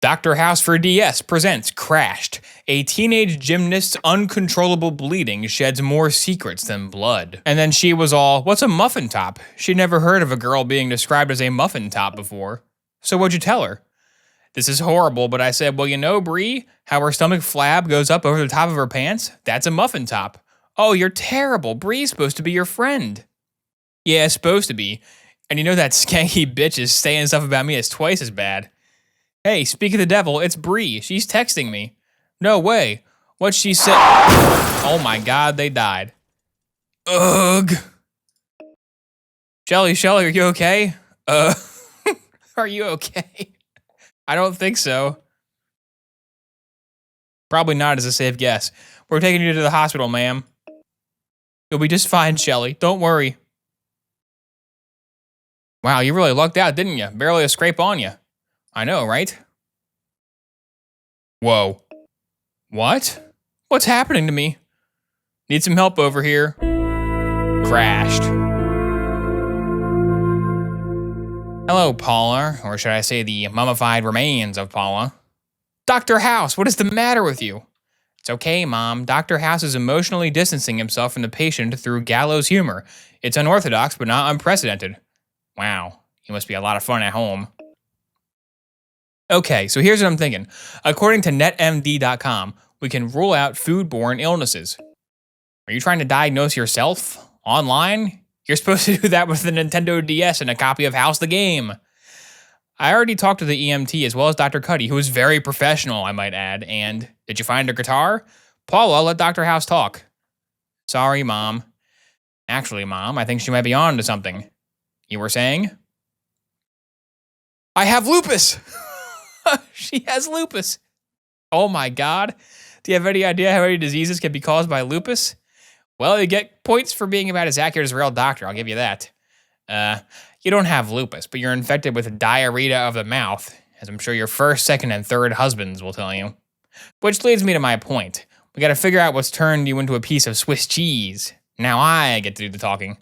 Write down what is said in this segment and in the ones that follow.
Dr. House for DS presents Crashed. A teenage gymnast's uncontrollable bleeding sheds more secrets than blood. And then she was all, what's a muffin top? She'd never heard of a girl being described as a muffin top before. So what'd you tell her? This is horrible, but I said, well, you know, Bree, how her stomach flab goes up over the top of her pants? That's a muffin top. Oh, you're terrible. Bree's supposed to be your friend. Yeah, it's supposed to be. And you know that skanky bitch is saying stuff about me that's twice as bad. Hey, speak of the devil, it's Bree. She's texting me. No way. What she said? Oh my god, they died. Ugh. Shelly, are you okay? Are you okay? I don't think so. Probably not as a safe guess. We're taking you to the hospital, ma'am. You'll be just fine, Shelly. Don't worry. Wow, you really lucked out, didn't you? Barely a scrape on you. I know, right? Whoa. What? What's happening to me? Need some help over here. Crashed. Hello, Paula, or should I say the mummified remains of Paula. Dr. House, what is the matter with you? It's okay, Mom. Dr. House is emotionally distancing himself from the patient through gallows humor. It's unorthodox, but not unprecedented. Wow, he must be a lot of fun at home. Okay, so here's what I'm thinking. According to netmd.com, we can rule out foodborne illnesses. Are you trying to diagnose yourself? Online? You're supposed to do that with the Nintendo DS and a copy of House the Game. I already talked to the EMT as well as Dr. Cuddy, who is very professional, I might add. And did you find her guitar? Paula, let Dr. House talk. Sorry, Mom. Actually, Mom, I think she might be on to something. You were saying? I have lupus! She has lupus. Oh my god. Do you have any idea how many diseases can be caused by lupus? Well, you get points for being about as accurate as a real doctor, I'll give you that. You don't have lupus, but you're infected with diarrhea of the mouth, as I'm sure your first, second, and third husbands will tell you. Which leads me to my point. We gotta figure out what's turned you into a piece of Swiss cheese. Now I get to do the talking.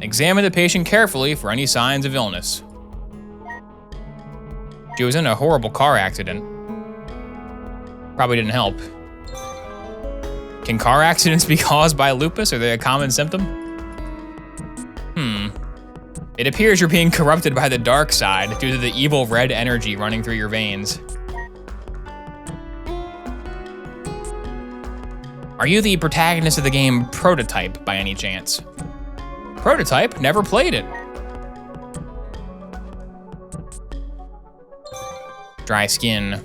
Examine the patient carefully for any signs of illness. She was in a horrible car accident. Probably didn't help. Can car accidents be caused by lupus? Are they a common symptom? It appears you're being corrupted by the dark side due to the evil red energy running through your veins. Are you the protagonist of the game Prototype by any chance? Prototype? Never played it. Dry skin.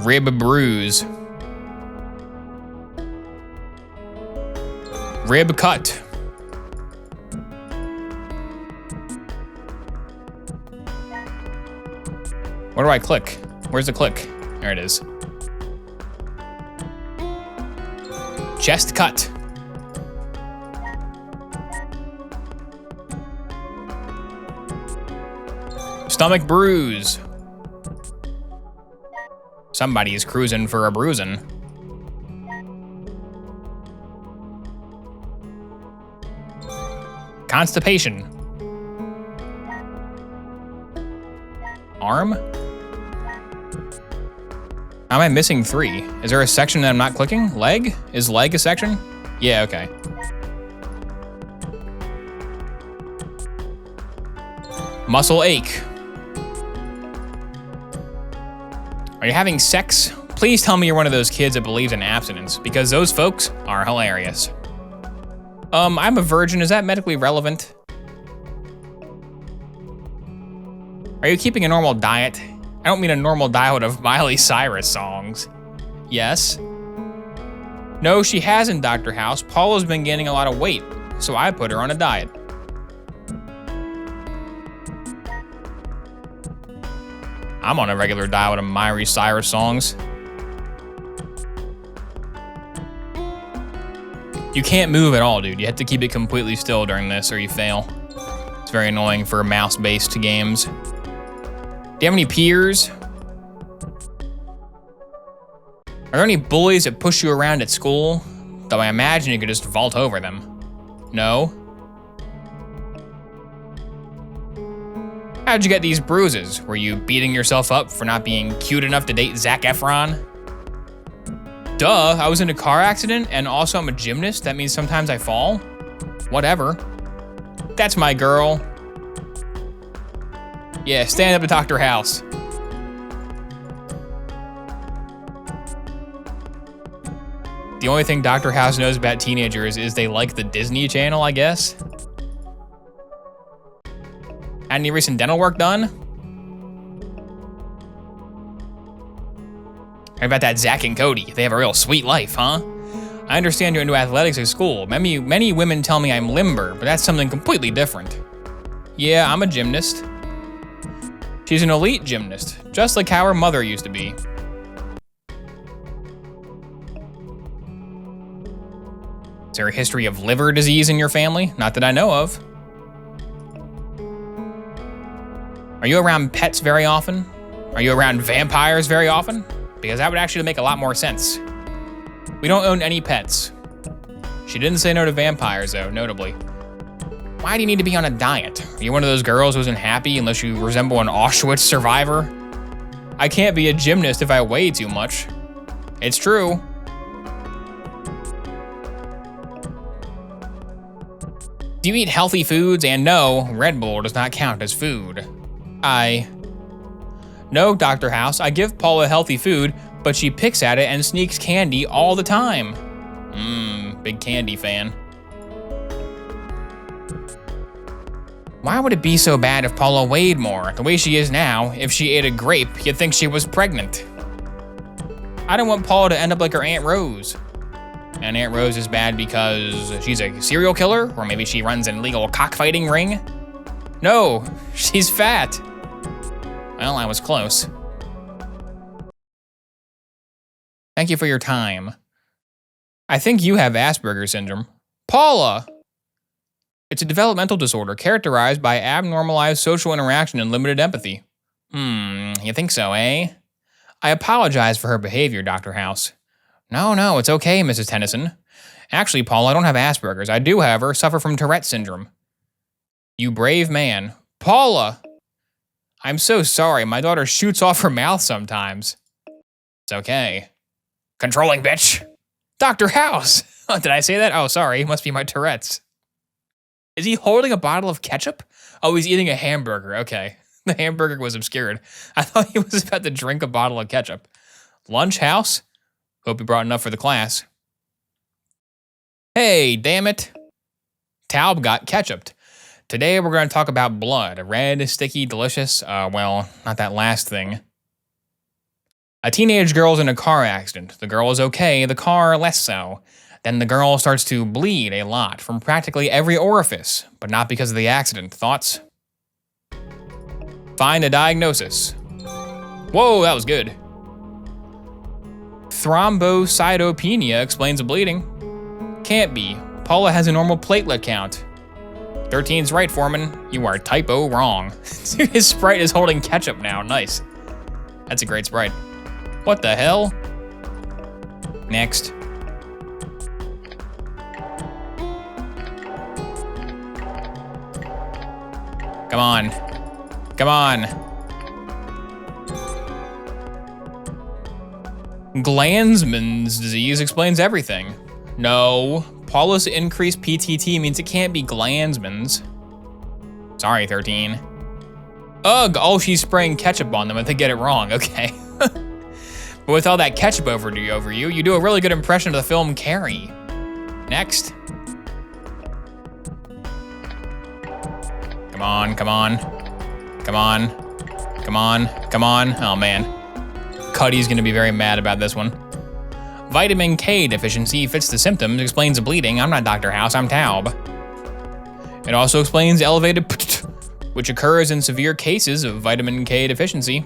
Rib bruise. Rib cut. Where do I click? Where's the click? There it is. Chest cut. Stomach bruise. Somebody is cruising for a bruising. Constipation. Arm? How am I missing 3? Is there a section that I'm not clicking? Leg? Is leg a section? Yeah, okay. Muscle ache. Are you having sex? Please tell me you're one of those kids that believes in abstinence, because those folks are hilarious. I'm a virgin. Is that medically relevant? Are you keeping a normal diet? I don't mean a normal diet of Miley Cyrus songs. Yes. No, she hasn't, Dr. House. Paula's been gaining a lot of weight, so I put her on a diet. I'm on a regular diet of Miley Cyrus songs. You can't move at all, dude. You have to keep it completely still during this or you fail. It's very annoying for mouse-based games. Do you have any peers? Are there any bullies that push you around at school? Though I imagine you could just vault over them. No? How'd you get these bruises? Were you beating yourself up for not being cute enough to date Zac Efron? Duh, I was in a car accident and also I'm a gymnast. That means sometimes I fall? Whatever. That's my girl. Yeah, stand up to Dr. House. The only thing Dr. House knows about teenagers is they like the Disney Channel, I guess. Had any recent dental work done? How about that Zach and Cody? They have a real sweet life, huh? I understand you're into athletics at school. Many women tell me I'm limber, but that's something completely different. Yeah, I'm a gymnast. She's an elite gymnast, just like how her mother used to be. Is there a history of liver disease in your family? Not that I know of. Are you around pets very often? Are you around vampires very often? Because that would actually make a lot more sense. We don't own any pets. She didn't say no to vampires though, notably. Why do you need to be on a diet? Are you one of those girls who isn't happy unless you resemble an Auschwitz survivor? I can't be a gymnast if I weigh too much. It's true. Do you eat healthy foods? And no, Red Bull does not count as food. No, Dr. House, I give Paula healthy food, but she picks at it and sneaks candy all the time. Big candy fan. Why would it be so bad if Paula weighed more? The way she is now, if she ate a grape, you'd think she was pregnant. I don't want Paula to end up like her Aunt Rose. And Aunt Rose is bad because she's a serial killer? Or maybe she runs an illegal cockfighting ring? No, she's fat. Well, I was close. Thank you for your time. I think you have Asperger's syndrome. Paula! It's a developmental disorder characterized by abnormalized social interaction and limited empathy. You think so, eh? I apologize for her behavior, Dr. House. No, it's okay, Mrs. Tennyson. Actually, Paula, I don't have Asperger's. I do, however, suffer from Tourette's syndrome. You brave man. Paula! I'm so sorry, my daughter shoots off her mouth sometimes. It's okay. Controlling bitch. Dr. House! Did I say that? Oh, sorry, it must be my Tourette's. Is he holding a bottle of ketchup? Oh, he's eating a hamburger, okay. The hamburger was obscured. I thought he was about to drink a bottle of ketchup. Lunch, House? Hope you brought enough for the class. Hey, damn it. Taub got ketchuped. Today we're going to talk about blood. Red, sticky, delicious. Well, not that last thing. A teenage girl's in a car accident. The girl is okay, the car less so. Then the girl starts to bleed a lot from practically every orifice, but not because of the accident. Thoughts? Find a diagnosis. Whoa, that was good. Thrombocytopenia explains the bleeding. Can't be. Paula has a normal platelet count. 13's right, Foreman. You are typo wrong. His Sprite is holding ketchup now. Nice. That's a great Sprite. What the hell? Next. Come on. Come on. Glanzmann's disease explains everything. No. Paula's increased PTT means it can't be Glanzmann's. Sorry, 13. Ugh, oh, she's spraying ketchup on them if they get it wrong, okay. But with all that ketchup over you, you do a really good impression of the film Carrie. Next. Come on, come on. Come on. Come on, come on. Oh man. Cuddy's gonna be very mad about this one. Vitamin K deficiency fits the symptoms, explains the bleeding. I'm not Dr. House, I'm Taub. It also explains elevated which occurs in severe cases of vitamin K deficiency.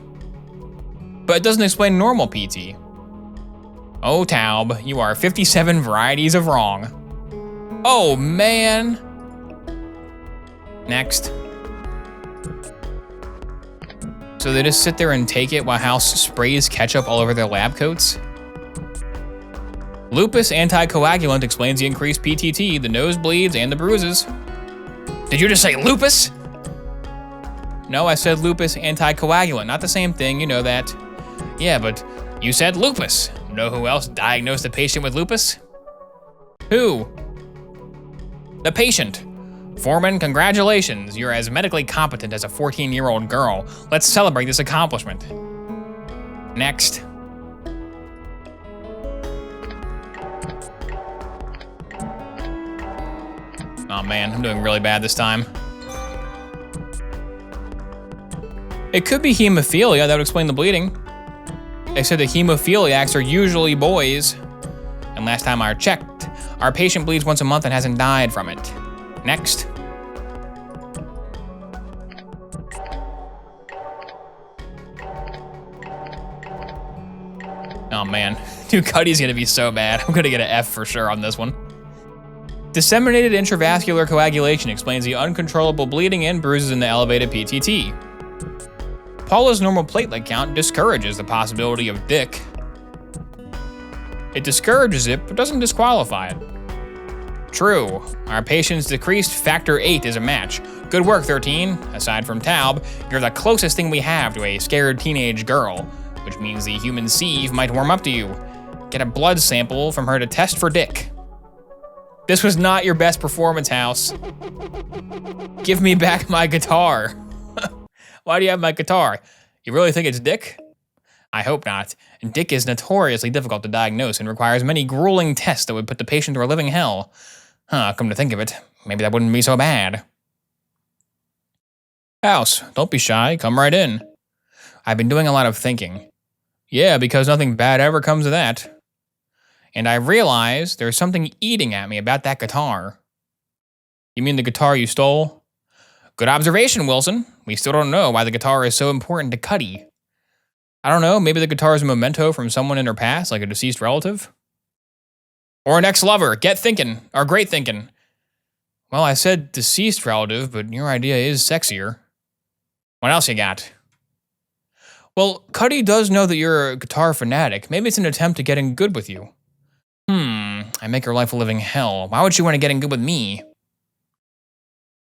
But it doesn't explain normal PT. Oh, Taub, you are 57 varieties of wrong. Oh, man. Next. So they just sit there and take it while House sprays ketchup all over their lab coats? Lupus anticoagulant explains the increased PTT, the nosebleeds, and the bruises. Did you just say lupus? No, I said lupus anticoagulant, not the same thing, you know that. Yeah, but you said lupus. Know who else diagnosed a patient with lupus? Who? The patient. Foreman, congratulations. You're as medically competent as a 14-year-old girl. Let's celebrate this accomplishment. Next. Oh man, I'm doing really bad this time. It could be hemophilia, that would explain the bleeding. They said that hemophiliacs are usually boys. And last time I checked, our patient bleeds once a month and hasn't died from it. Next. Oh man, dude, Cuddy's gonna be so bad. I'm gonna get an F for sure on this one. Disseminated intravascular coagulation explains the uncontrollable bleeding and bruises in the elevated PTT. Paula's normal platelet count discourages the possibility of dick. It discourages it, but doesn't disqualify it. True, our patient's decreased factor 8 is a match. Good work, 13. Aside from Taub, you're the closest thing we have to a scared teenage girl, which means the human sieve might warm up to you. Get a blood sample from her to test for dick. This was not your best performance, House. Give me back my guitar. Why do you have my guitar? You really think it's dick? I hope not. Dick is notoriously difficult to diagnose and requires many grueling tests that would put the patient through a living hell. Come to think of it, maybe that wouldn't be so bad. House, don't be shy, come right in. I've been doing a lot of thinking. Yeah, because nothing bad ever comes of that. And I realized there's something eating at me about that guitar. You mean the guitar you stole? Good observation, Wilson. We still don't know why the guitar is so important to Cuddy. I don't know, maybe the guitar is a memento from someone in her past, like a deceased relative? Or an ex-lover, get thinking, or great thinking. Well, I said deceased relative, but your idea is sexier. What else you got? Well, Cuddy does know that you're a guitar fanatic. Maybe it's an attempt to get in good with you. I make her life a living hell. Why would she want to get in good with me?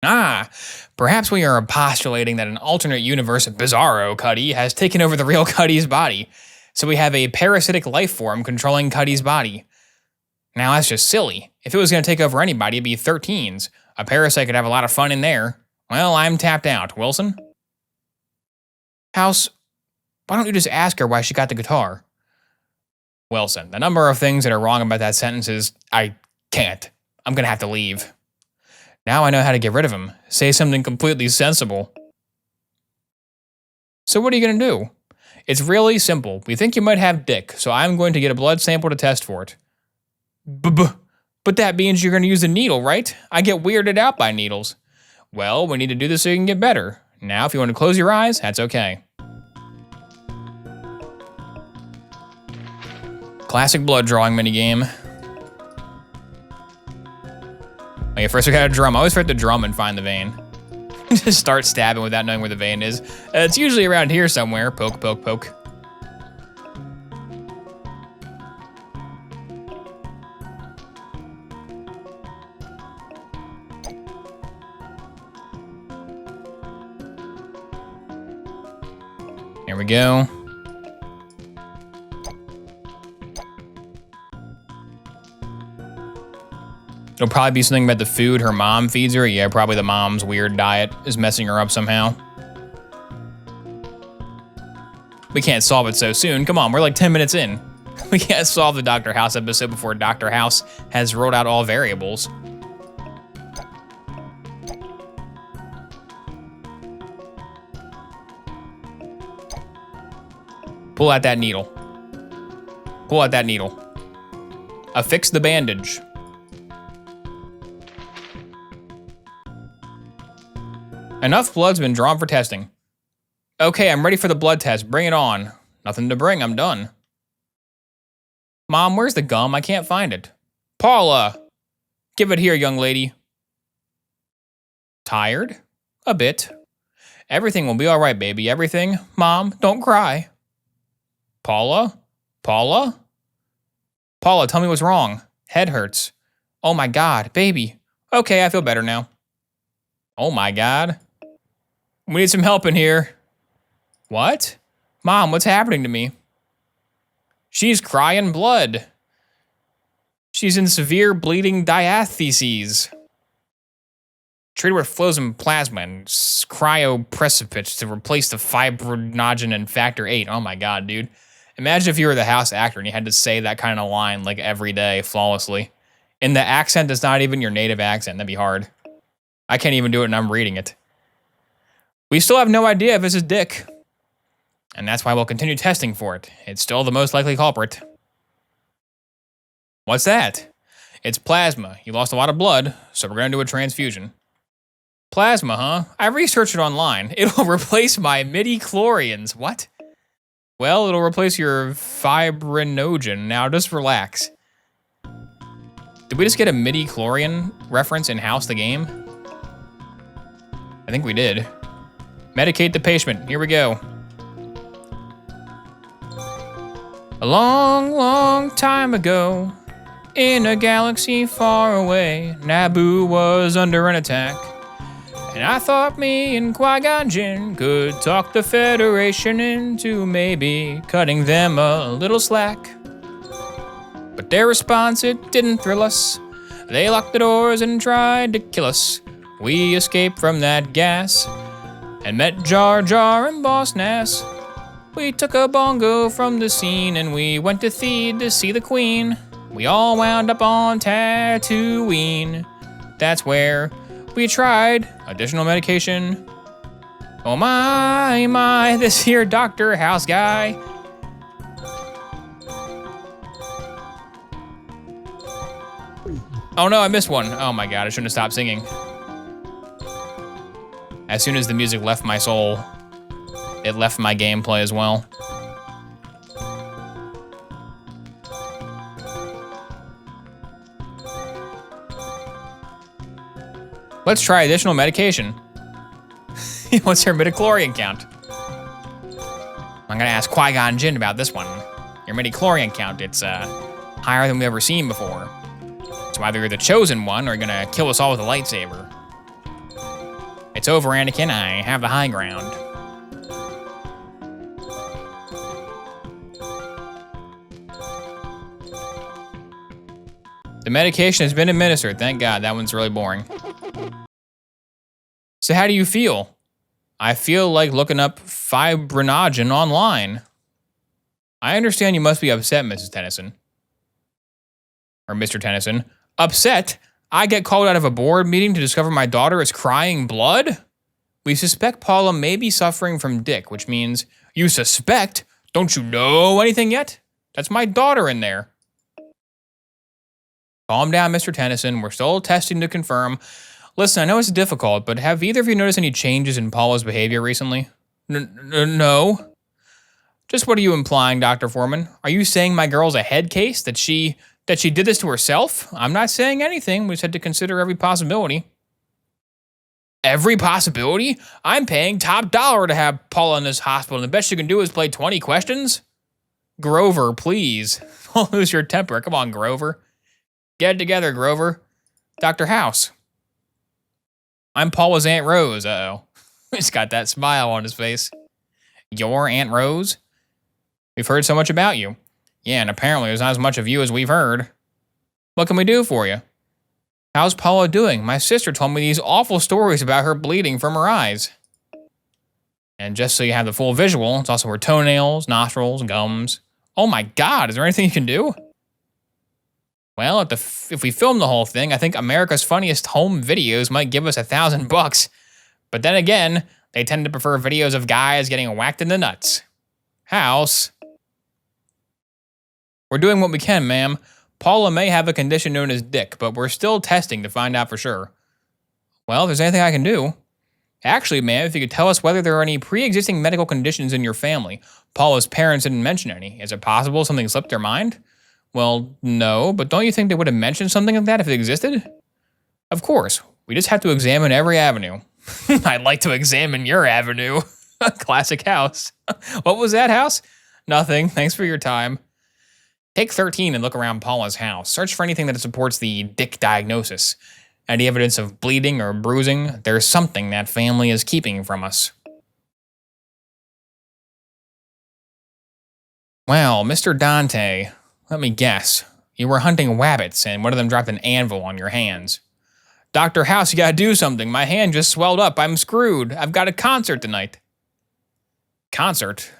Perhaps we are postulating that an alternate universe Bizarro Cuddy has taken over the real Cuddy's body. So we have a parasitic life form controlling Cuddy's body. Now that's just silly. If it was going to take over anybody, it'd be 13s. A parasite could have a lot of fun in there. Well, I'm tapped out. Wilson? House, why don't you just ask her why she got the guitar? Wilson, the number of things that are wrong about that sentence is, I can't. I'm going to have to leave. Now I know how to get rid of him. Say something completely sensible. So what are you going to do? It's really simple. We think you might have dick, so I'm going to get a blood sample to test for it. But that means you're going to use a needle, right? I get weirded out by needles. Well, we need to do this so you can get better. Now, if you want to close your eyes, that's okay. Classic blood drawing minigame. Okay, first we got a drum. I always forget to drum and find the vein. Just start stabbing without knowing where the vein is. It's usually around here somewhere. Poke, poke, poke. There we go. It'll probably be something about the food her mom feeds her. Yeah, probably the mom's weird diet is messing her up somehow. We can't solve it so soon. Come on, we're like 10 minutes in. We can't solve the Dr. House episode before Dr. House has rolled out all variables. Pull out that needle. Pull out that needle. Affix the bandage. Enough blood's been drawn for testing. Okay, I'm ready for the blood test. Bring it on. Nothing to bring, I'm done. Mom, where's the gum? I can't find it. Paula! Give it here, young lady. Tired? A bit. Everything will be all right, baby. Everything. Mom, don't cry. Paula? Paula? Paula, tell me what's wrong. Head hurts. Oh my God, baby. Okay, I feel better now. Oh my God. We need some help in here. What? Mom, what's happening to me? She's crying blood. She's in severe bleeding diatheses. Treated with frozen plasma and cryoprecipitates to replace the fibrinogen and factor 8. Oh my God, dude. Imagine if you were the house actor and you had to say that kind of line like every day flawlessly. In the accent that's not even your native accent. That'd be hard. I can't even do it and I'm reading it. We still have no idea if this is Dick. And that's why we'll continue testing for it. It's still the most likely culprit. What's that? It's plasma. You lost a lot of blood, so we're gonna do a transfusion. Plasma, huh? I researched it online. It'll replace my midi-chlorians. What? Well, it'll replace your fibrinogen. Now just relax. Did we just get a midi-chlorian reference in House the Game? I think we did. Medicate the patient. Here we go. A long, long time ago, in a galaxy far away, Naboo was under an attack. And I thought me and Qui-Gon Jinn could talk the Federation into maybe cutting them a little slack. But their response, it didn't thrill us. They locked the doors and tried to kill us. We escaped from that gas and met Jar Jar and Boss Nass. We took a bongo from the scene and we went to Theed to see the Queen. We all wound up on Tatooine. That's where we tried additional medication. Oh my, this here Dr. House guy. Oh no, I missed one. Oh my God, I shouldn't have stopped singing. As soon as the music left my soul, it left my gameplay as well. Let's try additional medication. What's her midichlorian count? I'm gonna ask Qui-Gon Jinn about this one. Your midichlorian count, it's higher than we've ever seen before. So either you're the chosen one or you're gonna kill us all with a lightsaber. It's over, Anakin, I have the high ground. The medication has been administered, thank God, that one's really boring. So how do you feel? I feel like looking up fibrinogen online. I understand you must be upset, Mrs. Tennyson. Or Mr. Tennyson. Upset? I get called out of a board meeting to discover my daughter is crying blood? We suspect Paula may be suffering from Dick, which means, you suspect? Don't you know anything yet? That's my daughter in there. Calm down, Mr. Tennyson. We're still testing to confirm. Listen, I know it's difficult, but have either of you noticed any changes in Paula's behavior recently? No. Just what are you implying, Dr. Foreman? Are you saying my girl's a head case? That she did this to herself? I'm not saying anything. We just had to consider every possibility. Every possibility? I'm paying top dollar to have Paula in this hospital, and the best you can do is play 20 questions? Grover, please. Don't lose your temper. Come on, Grover. Get it together, Grover. Dr. House. I'm Paula's Aunt Rose. Uh-oh. He's got that smile on his face. Your Aunt Rose? We've heard so much about you. Yeah, and apparently there's not as much of you as we've heard. What can we do for you? How's Paula doing? My sister told me these awful stories about her bleeding from her eyes. And just so you have the full visual, it's also her toenails, nostrils, gums. Oh my God, is there anything you can do? Well, if we film the whole thing, I think America's Funniest Home Videos might give us $1,000. But then again, they tend to prefer videos of guys getting whacked in the nuts. House. We're doing what we can, ma'am. Paula may have a condition known as Dick, but we're still testing to find out for sure. Well, if there's anything I can do. Actually, ma'am, if you could tell us whether there are any pre-existing medical conditions in your family. Paula's parents didn't mention any. Is it possible something slipped their mind? Well, no, but don't you think they would have mentioned something like that if it existed? Of course. We just have to examine every avenue. I'd like to examine your avenue. Classic House. What was that, House? Nothing. Thanks for your time. Take 13 and look around Paula's house. Search for anything that supports the Dick diagnosis. Any evidence of bleeding or bruising? There's something that family is keeping from us. Well, Mr. Dante, let me guess. You were hunting rabbits and one of them dropped an anvil on your hands. Dr. House, you gotta do something. My hand just swelled up. I'm screwed. I've got a concert tonight. Concert?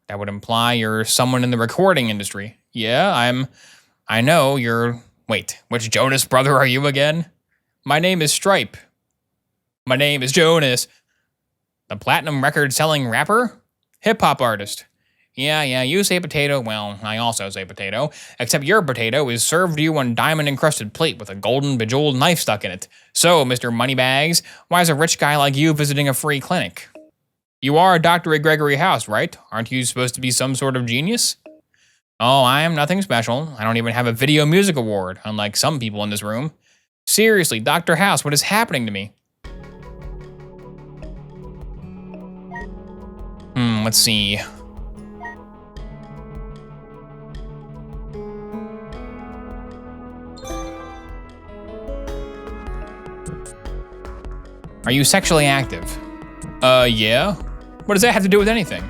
That would imply you're someone in the recording industry. Yeah, I know you're... Wait, which Jonas brother are you again? My name is Stripe. My name is Jonas. The platinum record-selling rapper? Hip-hop artist. Yeah, you say potato, well, I also say potato, except your potato is served to you on diamond-encrusted plate with a golden bejeweled knife stuck in it. So, Mr. Moneybags, why is a rich guy like you visiting a free clinic? You are Dr. Gregory House, right? Aren't you supposed to be some sort of genius? Oh, I am nothing special. I don't even have a video music award, unlike some people in this room. Seriously, Dr. House, what is happening to me? Let's see. Are you sexually active? Yeah. What does that have to do with anything?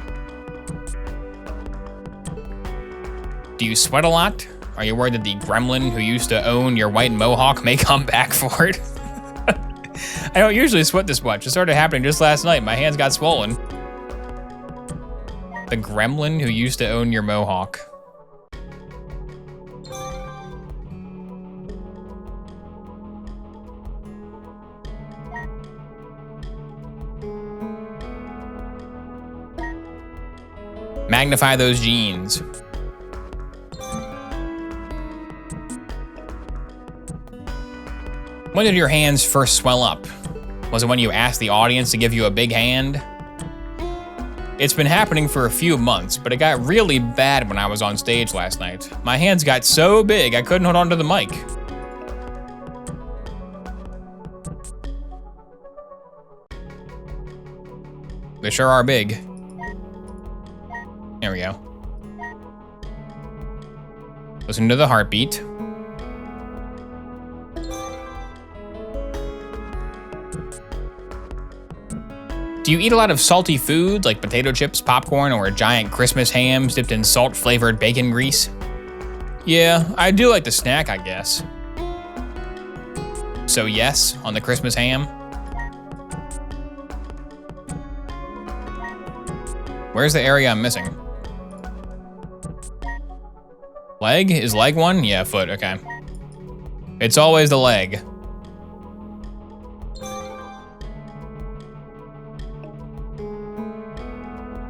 Do you sweat a lot? Are you worried that the gremlin who used to own your white mohawk may come back for it? I don't usually sweat this much. It started happening just last night. My hands got swollen. The gremlin who used to own your mohawk. Magnify those genes. When did your hands first swell up? Was it when you asked the audience to give you a big hand? It's been happening for a few months, but it got really bad when I was on stage last night. My hands got so big I couldn't hold on to the mic. They sure are big. There we go. Listen to the heartbeat. Do you eat a lot of salty foods like potato chips, popcorn, or giant Christmas hams dipped in salt-flavored bacon grease? Yeah, I do like the snack, I guess. So yes, on the Christmas ham. Where's the area I'm missing? Leg? Is leg one? Yeah, foot, okay. It's always the leg.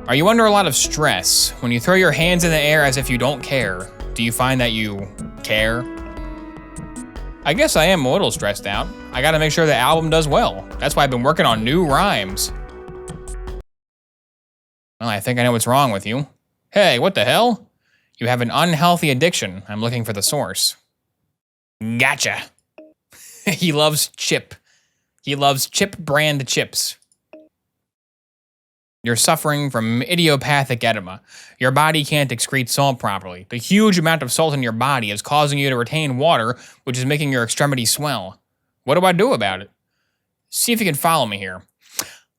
Are you under a lot of stress? When you throw your hands in the air as if you don't care, do you find that you care? I guess I am a little stressed out. I gotta make sure the album does well. That's why I've been working on new rhymes. Well, I think I know what's wrong with you. Hey, what the hell? You have an unhealthy addiction. I'm looking for the source. Gotcha. He loves chip. He loves chip brand chips. You're suffering from idiopathic edema. Your body can't excrete salt properly. The huge amount of salt in your body is causing you to retain water, which is making your extremities swell. What do I do about it? See if you can follow me here.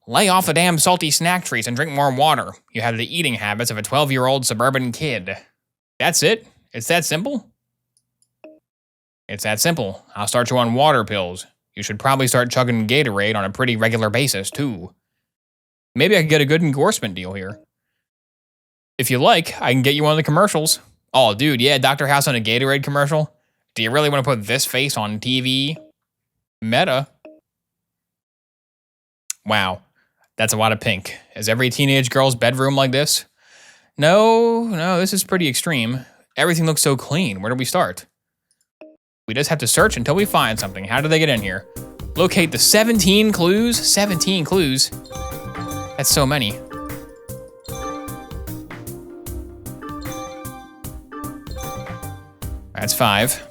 Lay off the damn salty snack treats and drink more water. You have the eating habits of a 12-year-old suburban kid. That's it? It's that simple? It's that simple. I'll start you on water pills. You should probably start chugging Gatorade on a pretty regular basis, too. Maybe I could get a good endorsement deal here. If you like, I can get you one of the commercials. Oh, dude, yeah, Dr. House on a Gatorade commercial? Do you really want to put this face on TV? Meta. Wow, that's a lot of pink. Is every teenage girl's bedroom like this? No, this is pretty extreme. Everything looks so clean. Where do we start? We just have to search until we find something. How do they get in here? Locate the 17 clues? 17 clues? That's so many. That's 5.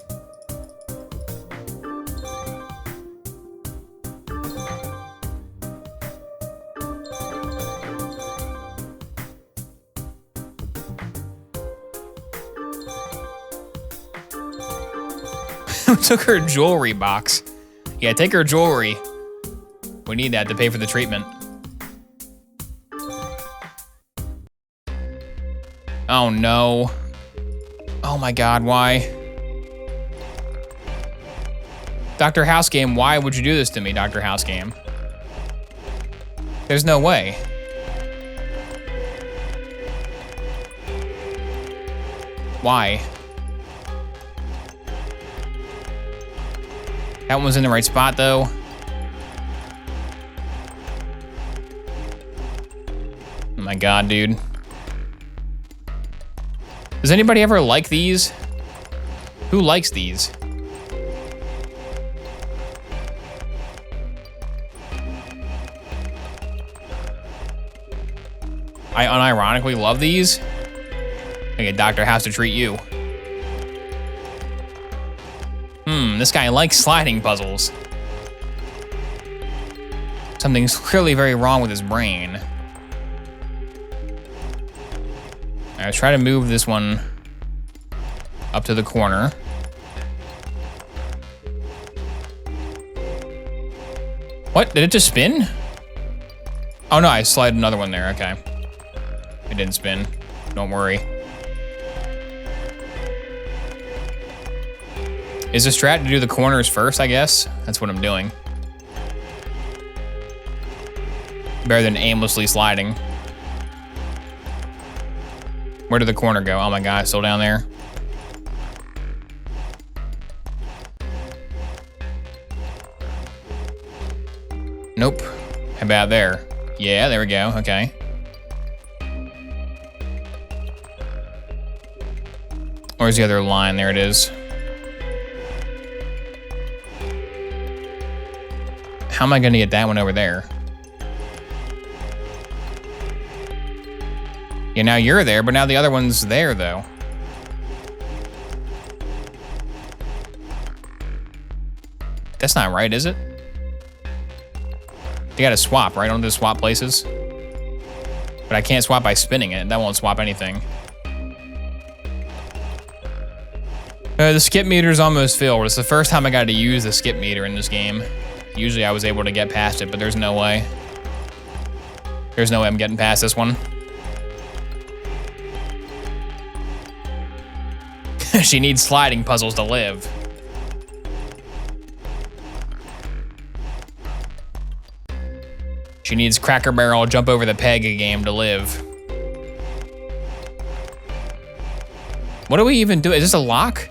Took her jewelry box. Yeah, take her jewelry. We need that to pay for the treatment. Oh no. Oh my god, why? Dr. House Game, why would you do this to me, Dr. House Game? There's no way. Why? That one was in the right spot though. Oh my god, dude. Does anybody ever like these? Who likes these? I unironically love these. I get Dr. House to treat you. This guy likes sliding puzzles. Something's clearly very wrong with his brain. All right, let's try to move this one up to the corner. What, did it just spin? Oh no, I slid another one there, okay. It didn't spin, don't worry. Is the strat to do the corners first, I guess? That's what I'm doing. Better than aimlessly sliding. Where did the corner go? Oh my god, it's still down there. Nope. How about there? Yeah, there we go, okay. Where's the other line? There it is. How am I gonna get that one over there? Yeah, now you're there, but now the other one's there, though. That's not right, is it? You gotta swap, right? Don't just swap places. But I can't swap by spinning it. That won't swap anything. The skip meter's almost filled. It's the first time I got to use the skip meter in this game. Usually I was able to get past it, but there's no way. There's no way I'm getting past this one. She needs sliding puzzles to live. She needs Cracker Barrel jump over the peg game to live. What do we even do? Is this a lock?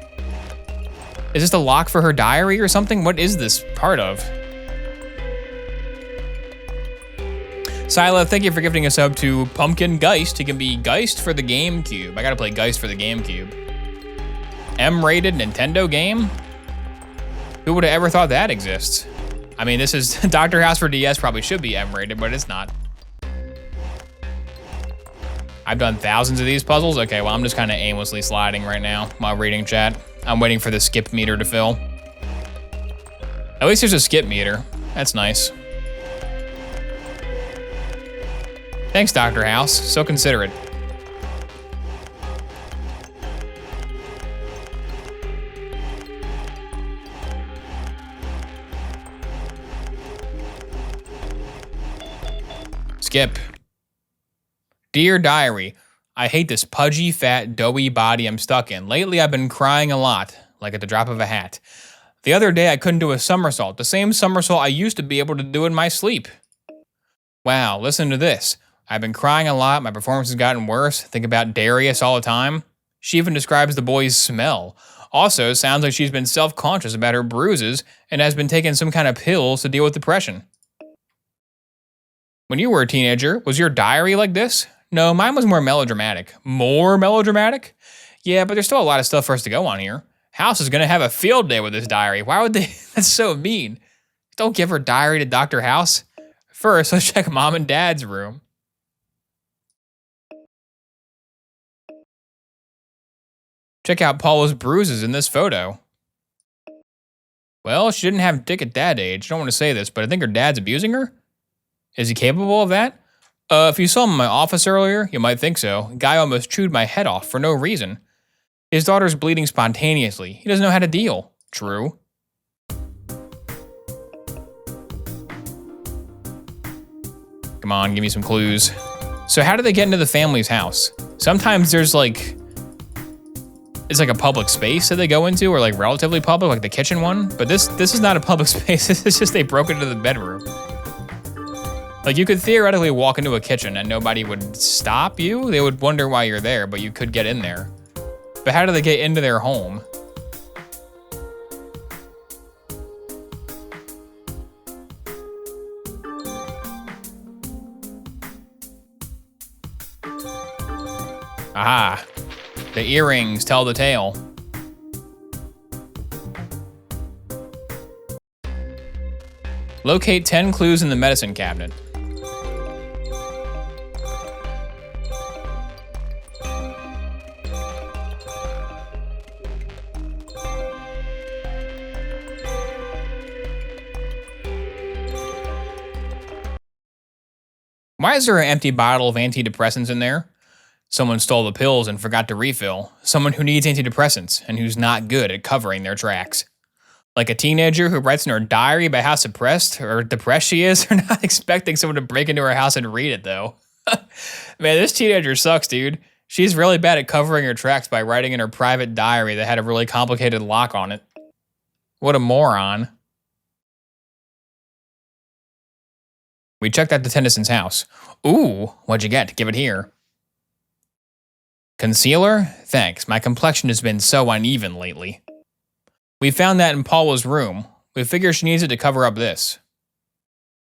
Is this the lock for her diary or something? What is this part of? Sila, thank you for gifting a sub to Pumpkin Geist. He can be Geist for the GameCube. I gotta play Geist for the GameCube. M-rated Nintendo game? Who would have ever thought that exists? I mean, this is Dr. House for DS probably should be M-rated, but it's not. I've done thousands of these puzzles. Okay, well, I'm just kind of aimlessly sliding right now while reading chat. I'm waiting for the skip meter to fill. At least there's a skip meter. That's nice. Thanks, Dr. House. So considerate. Skip. Dear Diary, I hate this pudgy, fat, doughy body I'm stuck in. Lately, I've been crying a lot, like at the drop of a hat. The other day, I couldn't do a somersault, the same somersault I used to be able to do in my sleep. Wow, listen to this. I've been crying a lot, my performance has gotten worse, think about Darius all the time. She even describes the boy's smell. Also, sounds like she's been self-conscious about her bruises and has been taking some kind of pills to deal with depression. When you were a teenager, was your diary like this? No, mine was more melodramatic. More melodramatic? Yeah, but there's still a lot of stuff for us to go on here. House is gonna have a field day with this diary. Why would they? That's so mean. Don't give her diary to Dr. House. First, let's check Mom and Dad's room. Check out Paula's bruises in this photo. Well, she didn't have dick at that age. I don't want to say this, but I think her dad's abusing her. Is he capable of that? If you saw him in my office earlier, you might think so. Guy almost chewed my head off for no reason. His daughter's bleeding spontaneously. He doesn't know how to deal. True. Come on, give me some clues. So how do they get into the family's house? Sometimes there's like, it's like a public space that they go into, or like relatively public, like the kitchen one. But this is not a public space. This is just they broke into the bedroom. Like you could theoretically walk into a kitchen and nobody would stop you. They would wonder why you're there, but you could get in there. But how do they get into their home? Aha. The earrings tell the tale. Locate 10 clues in the medicine cabinet. Why is there an empty bottle of antidepressants in there? Someone stole the pills and forgot to refill. Someone who needs antidepressants and who's not good at covering their tracks. Like a teenager who writes in her diary about how suppressed or depressed she is. They're not expecting someone to break into her house and read it, though. Man, this teenager sucks, dude. She's really bad at covering her tracks by writing in her private diary that had a really complicated lock on it. What a moron. We checked out the Tennyson's house. Ooh, what'd you get? Give it here. Concealer? Thanks, my complexion has been so uneven lately. We found that in Paula's room. We figure she needs it to cover up this.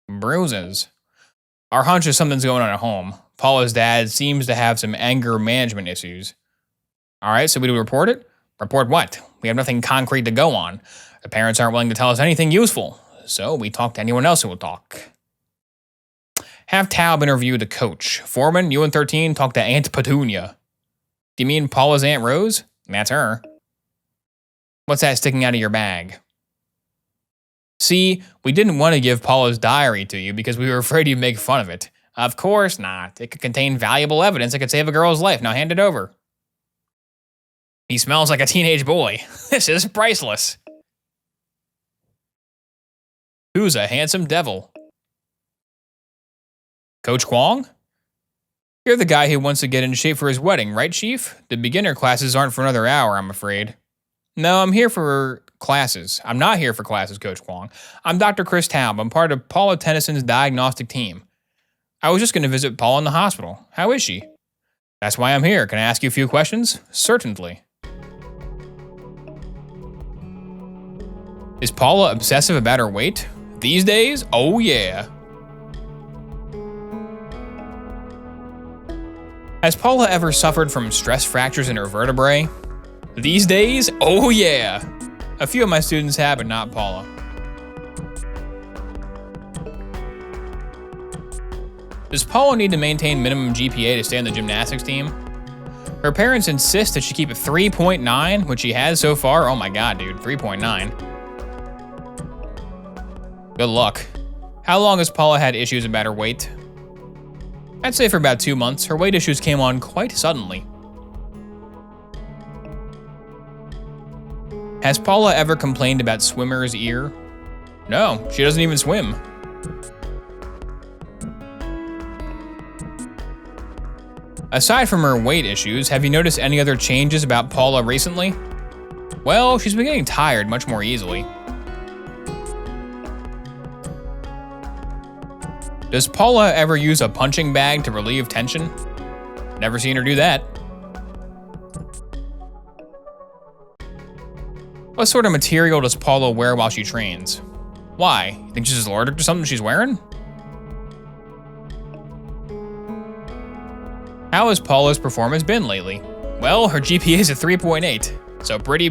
Bruises. Our hunch is something's going on at home. Paula's dad seems to have some anger management issues. Alright, so we do report it? Report what? We have nothing concrete to go on. The parents aren't willing to tell us anything useful. So we talk to anyone else who will talk. Have Taub interview the coach. Foreman, you and 13 talk to Aunt Petunia. Do you mean Paula's Aunt Rose? That's her. What's that sticking out of your bag? See, we didn't want to give Paula's diary to you because we were afraid you'd make fun of it. Of course not. It could contain valuable evidence that could save a girl's life. Now hand it over. He smells like a teenage boy. This is priceless. Who's a handsome devil? Coach Kwong? You're the guy who wants to get in shape for his wedding, right, Chief? The beginner classes aren't for another hour, I'm afraid. No, I'm here for classes. I'm not here for classes, Coach Kwong. I'm Dr. Chris Taub. I'm part of Paula Tennyson's diagnostic team. I was just going to visit Paula in the hospital. How is she? That's why I'm here. Can I ask you a few questions? Certainly. Is Paula obsessive about her weight? These days? Oh yeah. Has Paula ever suffered from stress fractures in her vertebrae? These days? Oh yeah! A few of my students have, but not Paula. Does Paula need to maintain minimum GPA to stay on the gymnastics team? Her parents insist that she keep a 3.9, which she has so far. Oh my god, dude, 3.9. Good luck. How long has Paula had issues about her weight? I'd say for about 2 months. Her weight issues came on quite suddenly. Has Paula ever complained about swimmer's ear? No, she doesn't even swim. Aside from her weight issues, have you noticed any other changes about Paula recently? Well, she's been getting tired much more easily. Does Paula ever use a punching bag to relieve tension? Never seen her do that. What sort of material does Paula wear while she trains? Why? You think she's allergic to something she's wearing? How has Paula's performance been lately? Well, her GPA is a 3.8, so pretty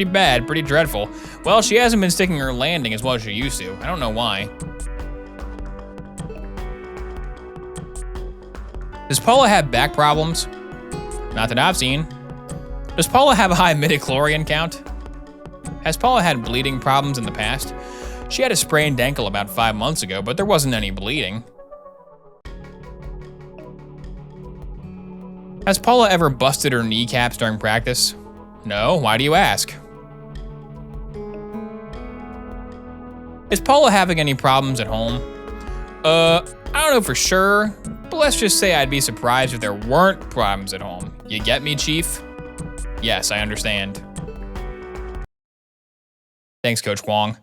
bad, pretty dreadful. Well, she hasn't been sticking her landing as well as she used to. I don't know why. Does Paula have back problems? Not that I've seen. Does Paula have a high midichlorian count? Has Paula had bleeding problems in the past? She had a sprained ankle about 5 months ago, but there wasn't any bleeding. Has Paula ever busted her kneecaps during practice? No, why do you ask? Is Paula having any problems at home? I don't know for sure, but let's just say I'd be surprised if there weren't problems at home. You get me, Chief? Yes, I understand. Thanks, Coach Kwong.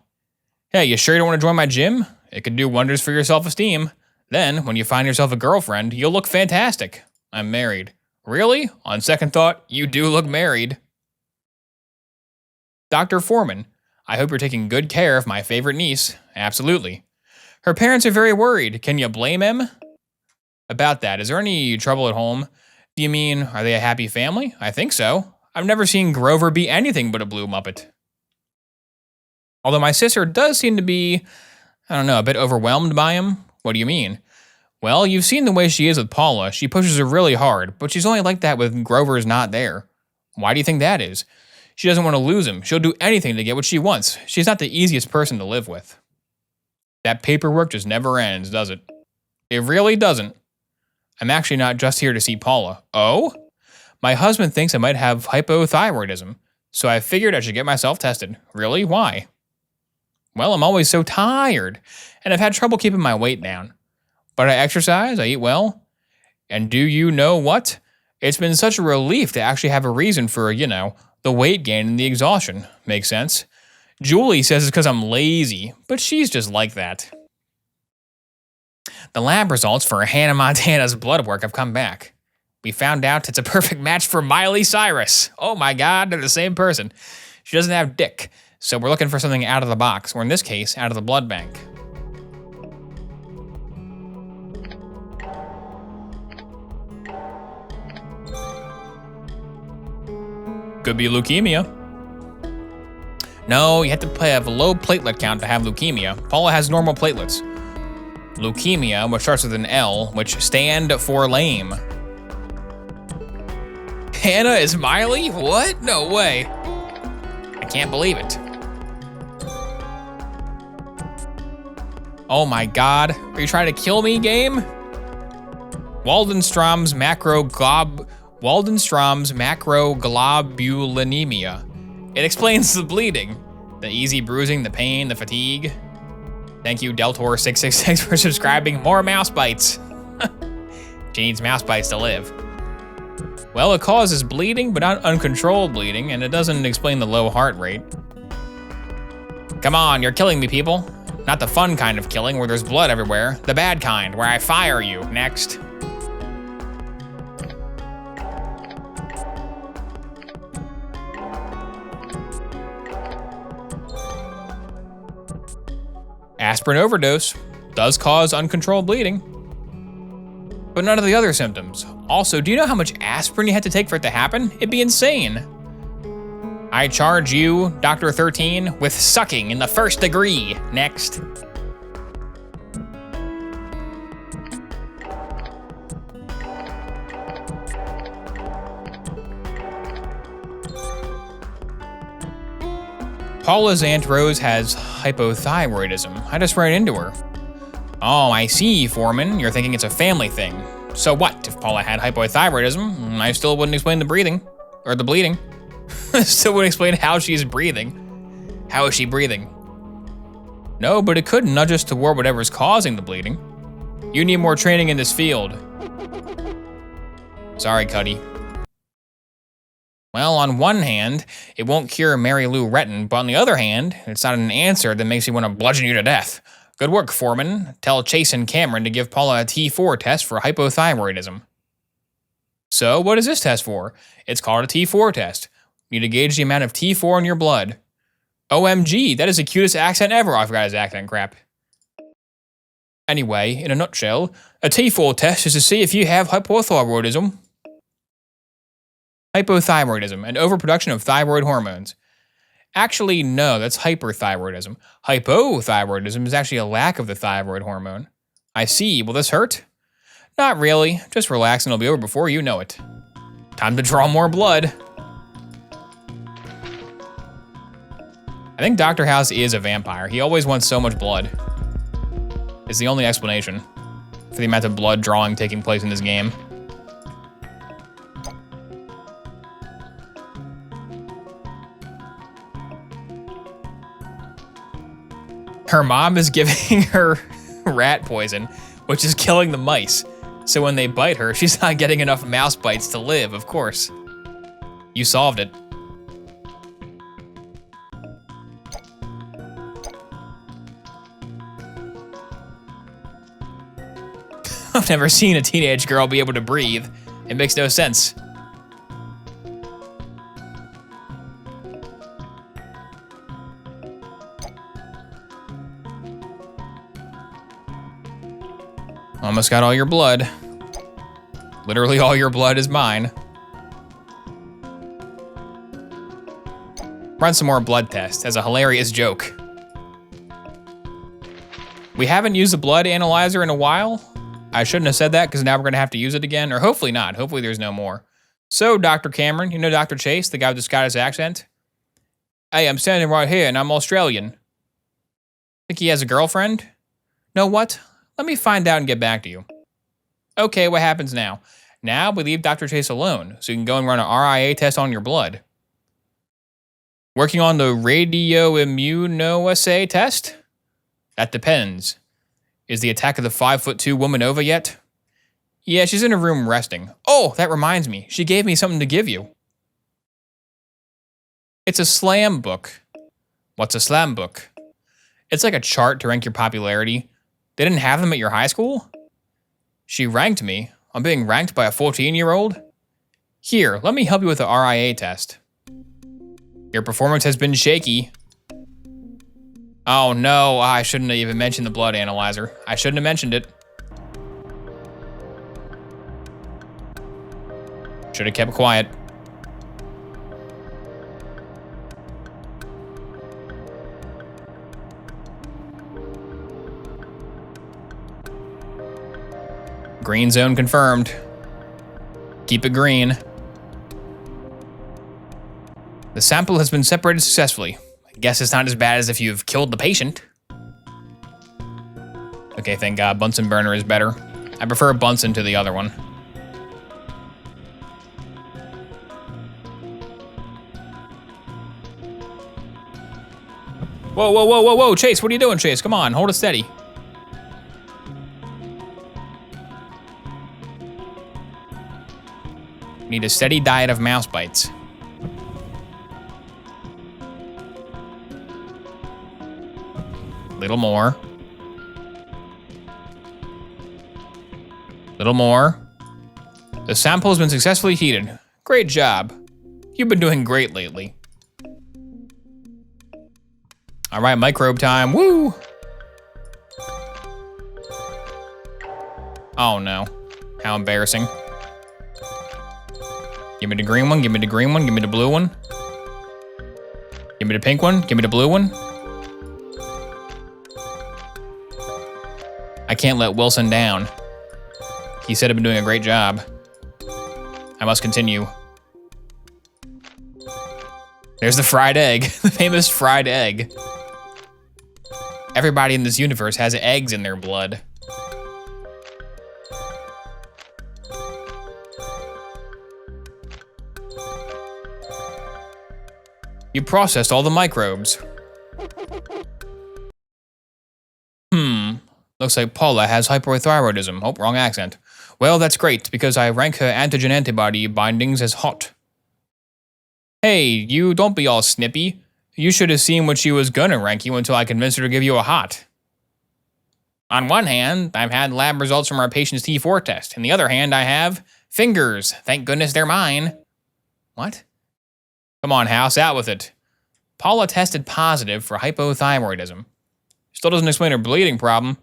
Hey, you sure you don't want to join my gym? It could do wonders for your self-esteem. Then, when you find yourself a girlfriend, you'll look fantastic. I'm married. Really? On second thought, you do look married. Dr. Foreman, I hope you're taking good care of my favorite niece. Absolutely. Her parents are very worried. Can you blame him? About that, is there any trouble at home? Do you mean, are they a happy family? I think so. I've never seen Grover be anything but a blue Muppet. Although my sister does seem to be, I don't know, a bit overwhelmed by him. What do you mean? Well, you've seen the way she is with Paula. She pushes her really hard, but she's only like that when Grover's not there. Why do you think that is? She doesn't want to lose him. She'll do anything to get what she wants. She's not the easiest person to live with. That paperwork just never ends, does it? It really doesn't. I'm actually not just here to see Paula. Oh? My husband thinks I might have hypothyroidism, so I figured I should get myself tested. Really? Why? Well, I'm always so tired, and I've had trouble keeping my weight down. But I exercise, I eat well, and do you know what? It's been such a relief to actually have a reason for, the weight gain and the exhaustion. Makes sense. Julie says it's because I'm lazy, but she's just like that. The lab results for Hannah Montana's blood work have come back. We found out it's a perfect match for Miley Cyrus. Oh my God, they're the same person. She doesn't have dick, so we're looking for something out of the box, or in this case, out of the blood bank. Could be leukemia. No, you have to have a low platelet count to have leukemia. Paula has normal platelets. Leukemia, which starts with an L, which stand for lame. Hannah is Miley? What? No way. I can't believe it. Oh my God. Are you trying to kill me, game? Waldenstrom's macroglobulinemia. It explains the bleeding, the easy bruising, the pain, the fatigue. Thank you, Deltor666, for subscribing. More mouse bites. She needs mouse bites to live. Well, it causes bleeding, but not uncontrolled bleeding, and it doesn't explain the low heart rate. Come on, you're killing me, people. Not the fun kind of killing where there's blood everywhere. The bad kind, where I fire you. Next. Aspirin overdose does cause uncontrolled bleeding, but none of the other symptoms. Also, do you know how much aspirin you had to take for it to happen? It'd be insane. I charge you, Dr. 13, with sucking in the first degree. Next. Paula's Aunt Rose has hypothyroidism. I just ran into her. Oh, I see, Foreman. You're thinking it's a family thing. So what? If Paula had hypothyroidism, I still wouldn't explain the breathing. Or the bleeding. Still wouldn't explain how she's breathing. How is she breathing? No, but it could nudge us toward whatever's causing the bleeding. You need more training in this field. Sorry, Cuddy. Well, on one hand, it won't cure Mary Lou Retton, but on the other hand, it's not an answer that makes me want to bludgeon you to death. Good work, Foreman. Tell Chase and Cameron to give Paula a T4 test for hypothyroidism. So, what is this test for? It's called a T4 test. You need to gauge the amount of T4 in your blood. OMG, that is the cutest accent ever. I forgot his accent crap. Anyway, in a nutshell, a T4 test is to see if you have hypothyroidism. Hypothyroidism, an overproduction of thyroid hormones. Actually, no, that's hyperthyroidism. Hypothyroidism is actually a lack of the thyroid hormone. I see. Will this hurt? Not really. Just relax and it'll be over before you know it. Time to draw more blood. I think Dr. House is a vampire. He always wants so much blood. It's the only explanation for the amount of blood drawing taking place in this game. Her mom is giving her rat poison, which is killing the mice. So when they bite her, she's not getting enough mouse bites to live, of course. You solved it. I've never seen a teenage girl be able to breathe. It makes no sense. Almost got all your blood. Literally all your blood is mine. Run some more blood tests as a hilarious joke. We haven't used the blood analyzer in a while. I shouldn't have said that because now we're gonna have to use it again, or hopefully not. Hopefully there's no more. So, Dr. Cameron, you know Dr. Chase, the guy with the Scottish accent? Hey, I'm standing right here and I'm Australian. Think he has a girlfriend? Know what? Let me find out and get back to you. Okay, what happens now? Now we leave Dr. Chase alone, so you can go and run an RIA test on your blood. Working on the radioimmunoassay test? That depends. Is the attack of the 5'2" woman over yet? Yeah, she's in her room resting. Oh, that reminds me. She gave me something to give you. It's a slam book. What's a slam book? It's like a chart to rank your popularity. They didn't have them at your high school? She ranked me. I'm being ranked by a 14-year-old? Here, let me help you with the RIA test. Your performance has been shaky. Oh no, I shouldn't have even mentioned the blood analyzer. I shouldn't have mentioned it. Should have kept quiet. Green zone confirmed. Keep it green. The sample has been separated successfully. I guess it's not as bad as if you've killed the patient. Okay, thank God. Bunsen burner is better. I prefer Bunsen to the other one. Whoa, whoa, whoa, whoa, whoa, Chase, what are you doing, Chase? Come on, hold it steady. Need a steady diet of mouse bites. Little more. Little more. The sample has been successfully heated. Great job. You've been doing great lately. All right, microbe time, woo! Oh no, how embarrassing. Give me the green one, give me the green one, give me the blue one. Give me the pink one, give me the blue one. I can't let Wilson down. He said I've been doing a great job. I must continue. There's the fried egg, the famous fried egg. Everybody in this universe has eggs in their blood. You processed all the microbes. Looks like Paula has hypothyroidism. Oh, wrong accent. Well, that's great, because I rank her antigen-antibody bindings as hot. Hey, you don't be all snippy. You should have seen what she was gonna rank you until I convinced her to give you a hot. On one hand, I've had lab results from our patient's T4 test. On the other hand, I have fingers. Thank goodness they're mine. What? Come on, House, out with it. Paula tested positive for hypothyroidism. Still doesn't explain her bleeding problem.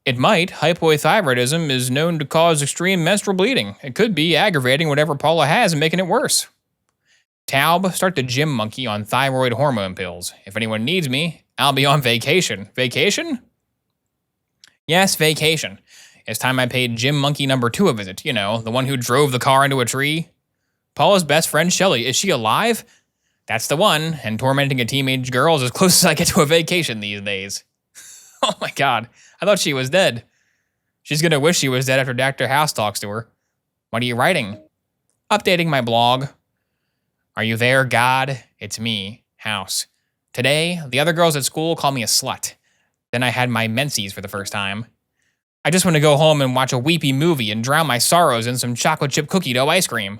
It might. Hypothyroidism is known to cause extreme menstrual bleeding. It could be aggravating whatever Paula has and making it worse. Taub, start the gym monkey on thyroid hormone pills. If anyone needs me, I'll be on vacation. Vacation? Yes, vacation. It's time I paid gym monkey number 2 a visit. You know, the one who drove the car into a tree. Paula's best friend, Shelly. Is she alive? That's the one, and tormenting a teenage girl is as close as I get to a vacation these days. Oh my God, I thought she was dead. She's gonna wish she was dead after Dr. House talks to her. What are you writing? Updating my blog. Are you there, God? It's me, House. Today, the other girls at school call me a slut. Then I had my menses for the first time. I just want to go home and watch a weepy movie and drown my sorrows in some chocolate chip cookie dough ice cream.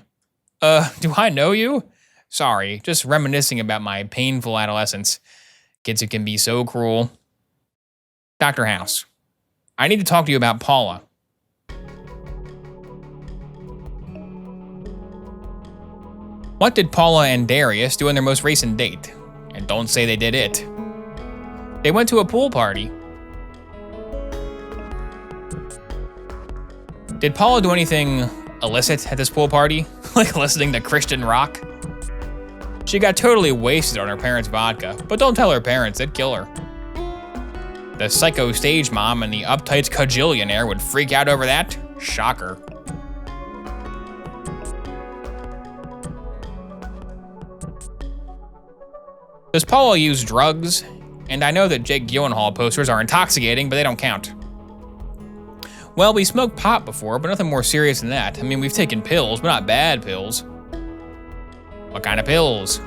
Do I know you? Sorry, just reminiscing about my painful adolescence. Kids, it can be so cruel. Dr. House, I need to talk to you about Paula. What did Paula and Darius do on their most recent date? And don't say they did it. They went to a pool party. Did Paula do anything illicit at this pool party? Like listening to Christian rock? She got totally wasted on her parents' vodka, but don't tell her parents, they'd kill her. The psycho stage mom and the uptight cajillionaire would freak out over that? Shocker. Does Paula use drugs? And I know that Jake Gyllenhaal posters are intoxicating, but they don't count. Well, we smoked pot before, but nothing more serious than that. I mean, we've taken pills, but not bad pills. What kind of pills?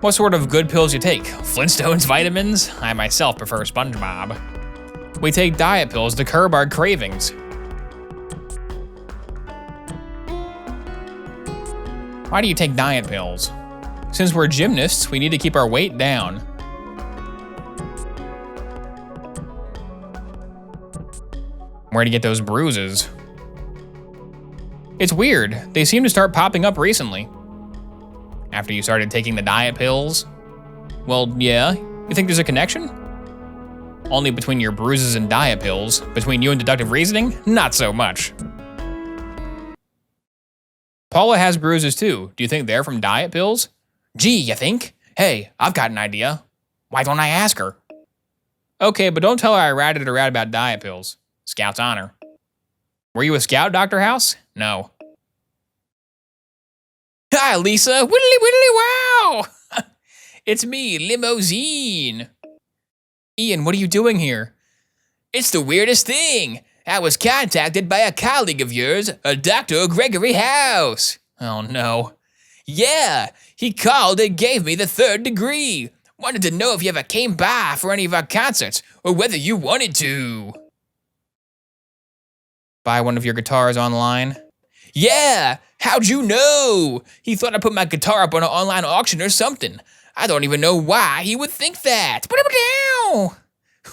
What sort of good pills you take? Flintstones vitamins? I myself prefer SpongeBob. We take diet pills to curb our cravings. Why do you take diet pills? Since we're gymnasts, we need to keep our weight down. Where'd you get those bruises? It's weird, they seem to start popping up recently. After you started taking the diet pills? Well, yeah, you think there's a connection? Only between your bruises and diet pills. Between you and deductive reasoning, not so much. Paula has bruises too. Do you think they're from diet pills? Gee, you think? Hey, I've got an idea. Why don't I ask her? Okay, but don't tell her I ratted her out about diet pills. Scout's honor. Were you a scout, Dr. House? No. Hi, Lisa. Whittly whittly wow! It's me, Limousine. Ian, what are you doing here? It's the weirdest thing. I was contacted by a colleague of yours, a Dr. Gregory House. Oh, no. Yeah, he called and gave me the 3rd degree. Wanted to know if you ever came by for any of our concerts, or whether you wanted to. Buy one of your guitars online? Yeah, how'd you know? He thought I put my guitar up on an online auction or something. I don't even know why he would think that.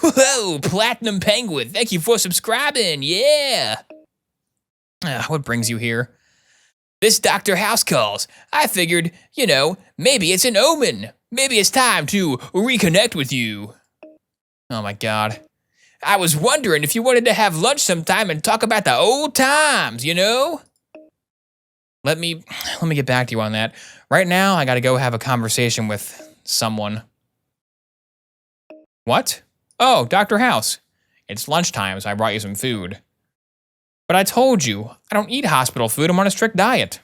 Whoa, Platinum Penguin, thank you for subscribing, yeah. What brings you here? This Dr. House calls. I figured, maybe it's an omen. Maybe it's time to reconnect with you. Oh my God. I was wondering if you wanted to have lunch sometime and talk about the old times, Let me get back to you on that. Right now, I gotta go have a conversation with someone. What? Oh, Dr. House. It's lunchtime, so I brought you some food. But I told you, I don't eat hospital food, I'm on a strict diet.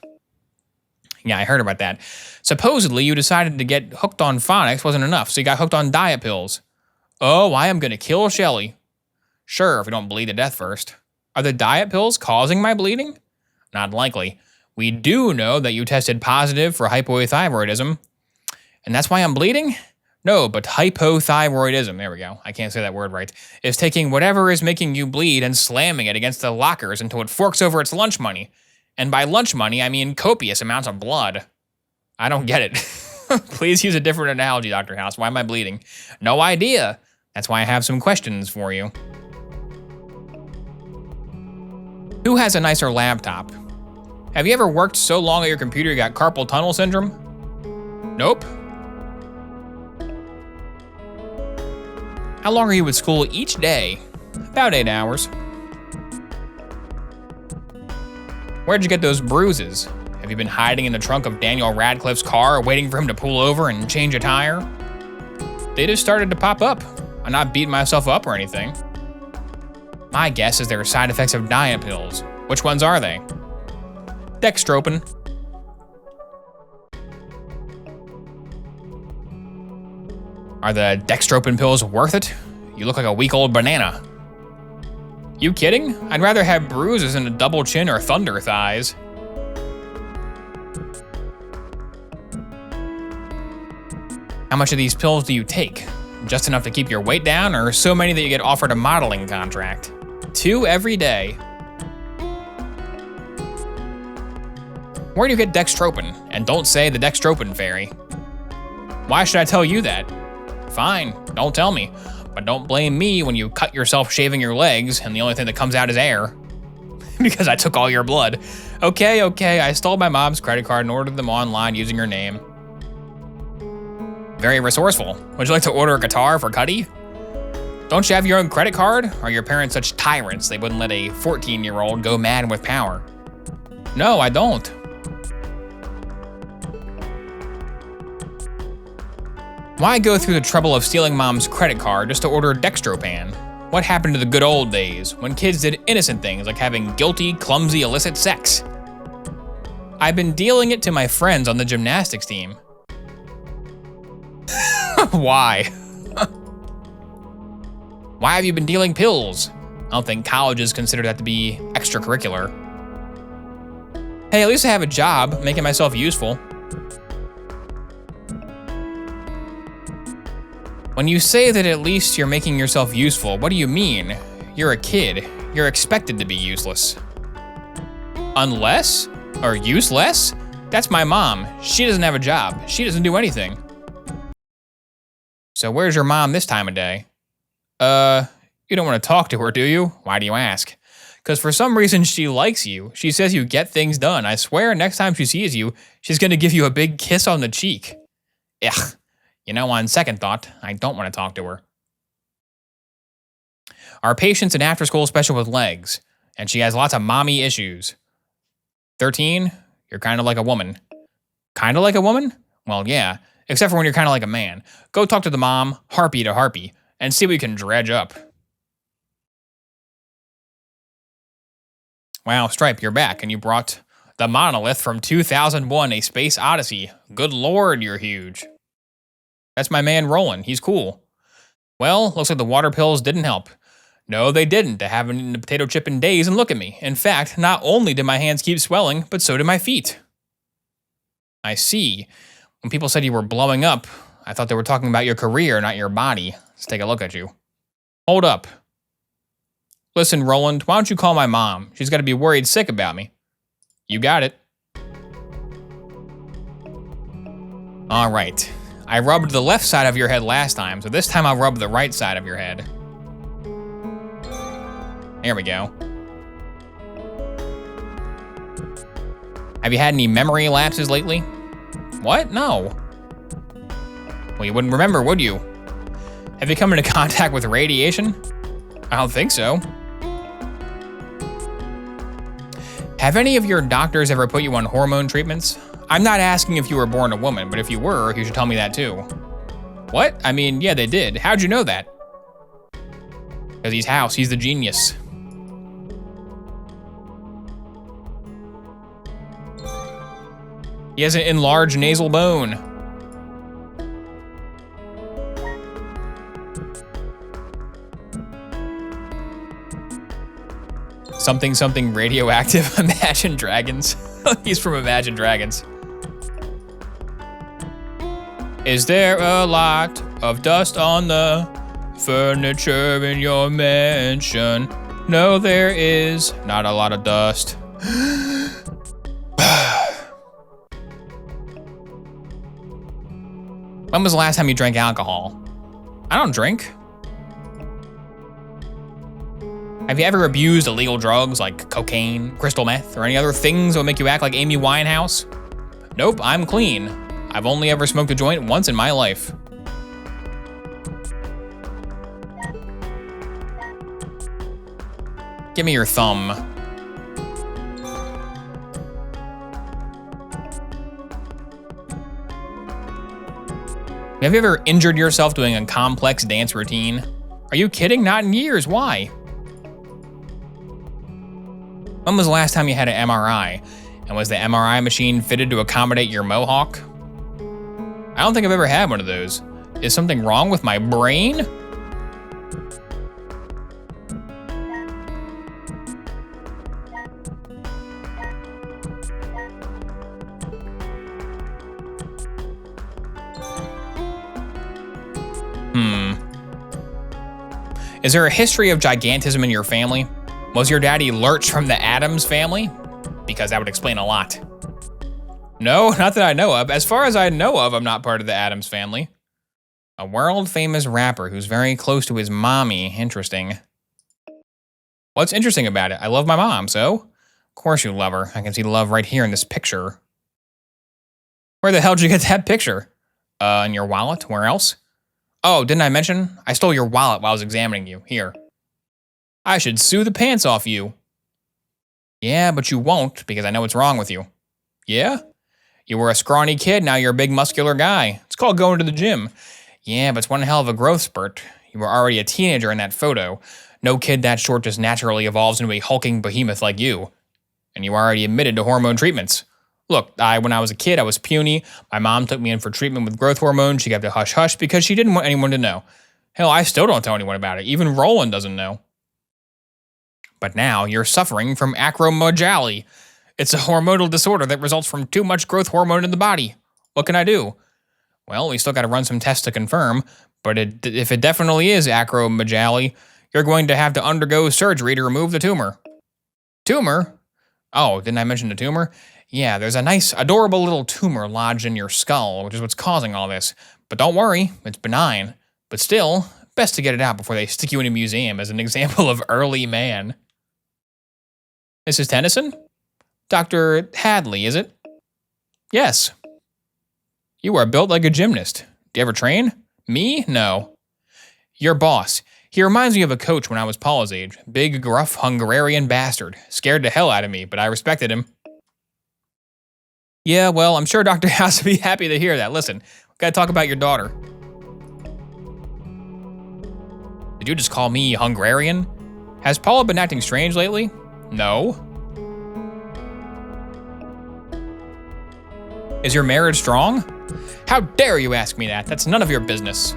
Yeah, I heard about that. Supposedly, you decided to get hooked on phonics wasn't enough, so you got hooked on diet pills. Oh, I am gonna kill Shelly. Sure, if we don't bleed to death first. Are the diet pills causing my bleeding? Not likely. We do know that you tested positive for hypothyroidism. And that's why I'm bleeding? No, but hypothyroidism, there we go, I can't say that word right, is taking whatever is making you bleed and slamming it against the lockers until it forks over its lunch money. And by lunch money, I mean copious amounts of blood. I don't get it. Please use a different analogy, Dr. House. Why am I bleeding? No idea. That's why I have some questions for you. Who has a nicer laptop? Have you ever worked so long at your computer you got carpal tunnel syndrome? Nope. How long are you at school each day? About 8 hours. Where'd you get those bruises? Have you been hiding in the trunk of Daniel Radcliffe's car waiting for him to pull over and change a tire? They just started to pop up. I'm not beating myself up or anything. My guess is they're side effects of diet pills. Which ones are they? Dextropin. Are the dextropin pills worth it? You look like a week-old banana. You kidding? I'd rather have bruises than a double chin or thunder thighs. How much of these pills do you take? Just enough to keep your weight down, or so many that you get offered a modeling contract? 2 every day. Where do you get dextropin? And don't say the dextropin fairy. Why should I tell you that? Fine, don't tell me. But don't blame me when you cut yourself shaving your legs and the only thing that comes out is air. Because I took all your blood. Okay, I stole my mom's credit card and ordered them online using her name. Very resourceful. Would you like to order a guitar for Cuddy? Don't you have your own credit card? Or are your parents such tyrants they wouldn't let a 14-year-old go mad with power? No, I don't. Why go through the trouble of stealing mom's credit card just to order Dextropan? What happened to the good old days when kids did innocent things like having guilty, clumsy, illicit sex? I've been dealing it to my friends on the gymnastics team. Why? Why have you been dealing pills? I don't think colleges consider that to be extracurricular. Hey, at least I have a job, making myself useful. When you say that at least you're making yourself useful, what do you mean? You're a kid. You're expected to be useless. Unless? Or useless? That's my mom. She doesn't have a job. She doesn't do anything. So where's your mom this time of day? You don't want to talk to her, do you? Why do you ask? Because for some reason she likes you. She says you get things done. I swear next time she sees you, she's gonna give you a big kiss on the cheek. Ugh. You know, on second thought, I don't want to talk to her. Our patient's an after-school special with legs, and she has lots of mommy issues. 13, you're kind of like a woman. Kind of like a woman? Well, yeah, except for when you're kind of like a man. Go talk to the mom, harpy to harpy, and see what you can dredge up. Wow, Stripe, you're back, and you brought the monolith from 2001, A Space Odyssey. Good lord, you're huge. That's my man Roland, he's cool. Well, looks like the water pills didn't help. No, they didn't. I haven't eaten a potato chip in days, and look at me. In fact, not only did my hands keep swelling, but so did my feet. I see. When people said you were blowing up, I thought they were talking about your career, not your body. Let's take a look at you. Hold up. Listen, Roland, why don't you call my mom? She's got to be worried sick about me. You got it. All right. I rubbed the left side of your head last time, so this time I'll rub the right side of your head. There we go. Have you had any memory lapses lately? What? No. Well, you wouldn't remember, would you? Have you come into contact with radiation? I don't think so. Have any of your doctors ever put you on hormone treatments? I'm not asking if you were born a woman, but if you were, you should tell me that too. What? I mean, yeah, they did. How'd you know that? Because he's House, he's the genius. He has an enlarged nasal bone. Something radioactive. Imagine Dragons. He's from Imagine Dragons. Is there a lot of dust on the furniture in your mansion? No, there is not a lot of dust. When was the last time you drank alcohol? I don't drink. Have you ever abused illegal drugs like cocaine, crystal meth, or any other things that would make you act like Amy Winehouse? Nope, I'm clean. I've only ever smoked a joint once in my life. Give me your thumb. Have you ever injured yourself doing a complex dance routine? Are you kidding? Not in years. Why? When was the last time you had an MRI? And was the MRI machine fitted to accommodate your mohawk? I don't think I've ever had one of those. Is something wrong with my brain? Is there a history of gigantism in your family? Was your daddy Lurch from the Addams family? Because that would explain a lot. No, not that I know of. As far as I know of, I'm not part of the Addams family. A world-famous rapper who's very close to his mommy. Interesting. What's interesting about it? I love my mom, so? Of course you love her. I can see love right here in this picture. Where the hell did you get that picture? In your wallet? Where else? Oh, didn't I mention? I stole your wallet while I was examining you. Here. I should sue the pants off you. Yeah, but you won't, because I know what's wrong with you. Yeah? You were a scrawny kid, now you're a big muscular guy. It's called going to the gym. Yeah, but it's one hell of a growth spurt. You were already a teenager in that photo. No kid that short just naturally evolves into a hulking behemoth like you. And you already admitted to hormone treatments. Look, when I was a kid, I was puny. My mom took me in for treatment with growth hormone. She kept it hush-hush because she didn't want anyone to know. Hell, I still don't tell anyone about it. Even Roland doesn't know. But now you're suffering from acromegaly. It's a hormonal disorder that results from too much growth hormone in the body. What can I do? Well, we still got to run some tests to confirm, but if it definitely is acromegaly, you're going to have to undergo surgery to remove the tumor. Tumor? Oh, didn't I mention the tumor? Yeah, there's a nice, adorable little tumor lodged in your skull, which is what's causing all this. But don't worry, it's benign. But still, best to get it out before they stick you in a museum as an example of early man. Mrs. Tennyson? Dr. Hadley, is it? Yes. You are built like a gymnast. Do you ever train? Me? No. Your boss. He reminds me of a coach when I was Paula's age. Big, gruff, Hungarian bastard. Scared the hell out of me, but I respected him. Yeah, well, I'm sure Dr. House would be happy to hear that. Listen, we gotta talk about your daughter. Did you just call me Hungarian? Has Paula been acting strange lately? No. Is your marriage strong? How dare you ask me that? That's none of your business.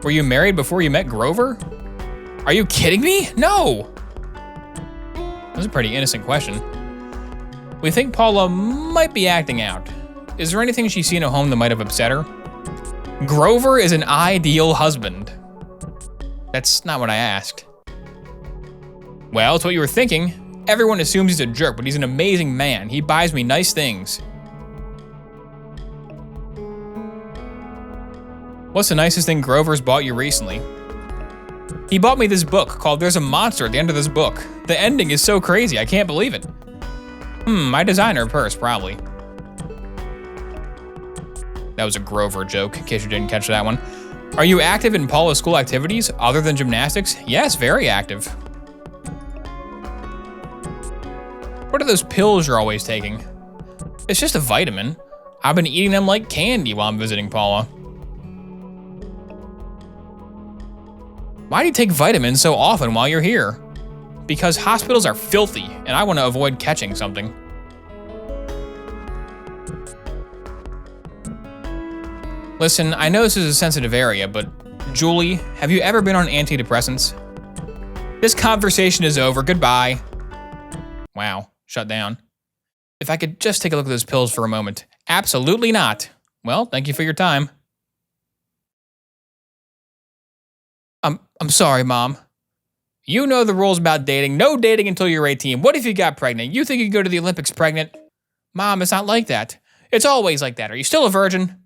Were you married before you met Grover? Are you kidding me? No! That's a pretty innocent question. We think Paula might be acting out. Is there anything she's seen at home that might have upset her? Grover is an ideal husband. That's not what I asked. Well, it's what you were thinking. Everyone assumes he's a jerk, but he's an amazing man. He buys me nice things. What's the nicest thing Grover's bought you recently? He bought me this book called There's a Monster at the End of This Book. The ending is so crazy, I can't believe it. My designer purse, probably. That was a Grover joke, in case you didn't catch that one. Are you active in Paula's school activities other than gymnastics? Yes, very active. What are those pills you're always taking? It's just a vitamin. I've been eating them like candy while I'm visiting Paula. Why do you take vitamins so often while you're here? Because hospitals are filthy, and I want to avoid catching something. Listen, I know this is a sensitive area, but Julie, have you ever been on antidepressants? This conversation is over, goodbye. Wow, shut down. If I could just take a look at those pills for a moment. Absolutely not. Well, thank you for your time. I'm sorry, Mom. You know the rules about dating. No dating until you're 18. What if you got pregnant? You think you can go to the Olympics pregnant? Mom, it's not like that. It's always like that. Are you still a virgin?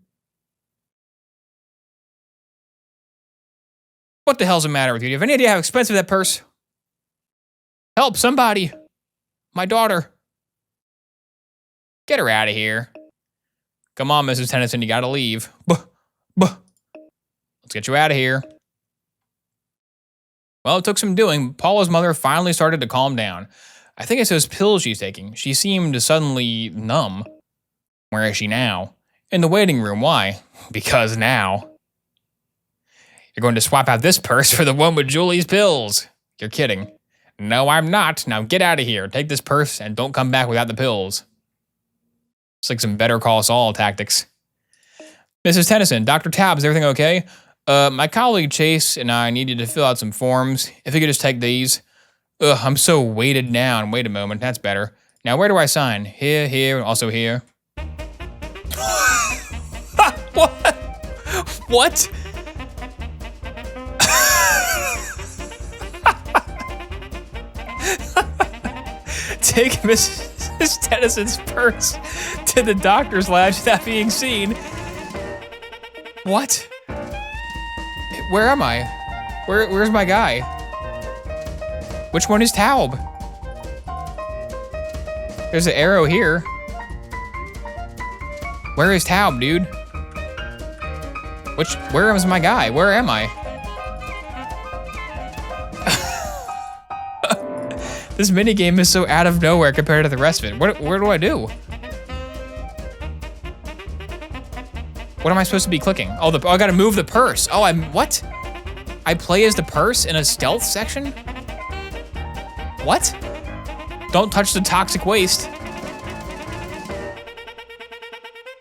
What the hell's the matter with you? Do you have any idea how expensive that purse? Help, somebody. My daughter. Get her out of here. Come on, Mrs. Tennyson, you gotta leave. Let's get you out of here. Well, it took some doing. Paula's mother finally started to calm down. I think it's those pills she's taking. She seemed suddenly numb. Where is she now? In the waiting room. Why? Because now. You're going to swap out this purse for the one with Julie's pills. You're kidding. No, I'm not. Now get out of here. Take this purse and don't come back without the pills. It's like some Better Call Saul tactics. Mrs. Tennyson, Dr. Tabb, is everything okay? My colleague Chase and I needed to fill out some forms. If you could just take these. I'm so weighted down. Wait a moment, that's better. Now where do I sign? Here, here, and also here. What? What? take Mrs. Tennyson's purse to the doctor's lab without being seen. What? Where am I? Where's my guy? Which one is Taub? There's an arrow here. Where is Taub, dude? Where is my guy? Where am I? This minigame is so out of nowhere compared to the rest of it. Where do I do? What am I supposed to be clicking? Oh, I gotta move the purse. Oh, what? I play as the purse in a stealth section? What? Don't touch the toxic waste.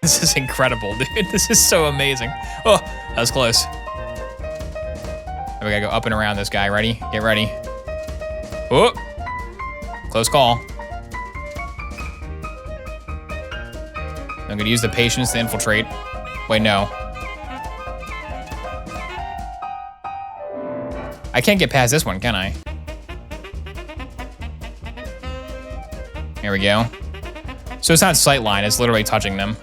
This is incredible, dude. This is so amazing. Oh, that was close. We gotta go up and around this guy. Ready? Get ready. Oh, close call. I'm gonna use the patience to infiltrate. Wait, no. I can't get past this one, can I? Here we go. So it's not sight line, it's literally touching them.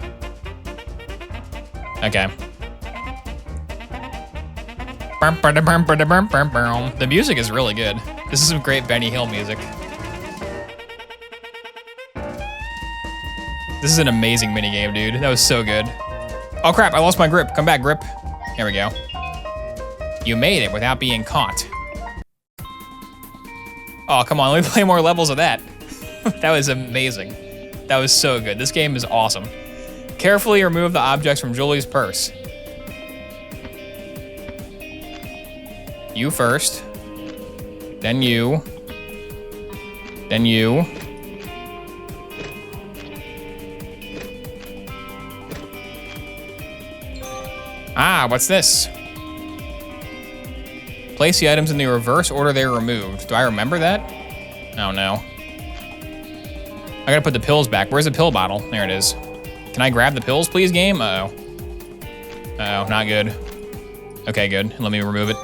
Okay. The music is really good. This is some great Benny Hill music. This is an amazing minigame, dude. That was so good. Oh crap, I lost my grip. Come back, grip. Here we go. You made it without being caught. Oh, come on, let me play more levels of that. That was amazing. That was so good. This game is awesome. Carefully remove the objects from Julie's purse. You first. Then you. Then you. Ah, what's this? Place the items in the reverse order they were removed. Do I remember that? Oh no. I gotta put the pills back. Where's the pill bottle? There it is. Can I grab the pills, please, game? Uh-oh. Uh-oh, not good. Okay, good. Let me remove it.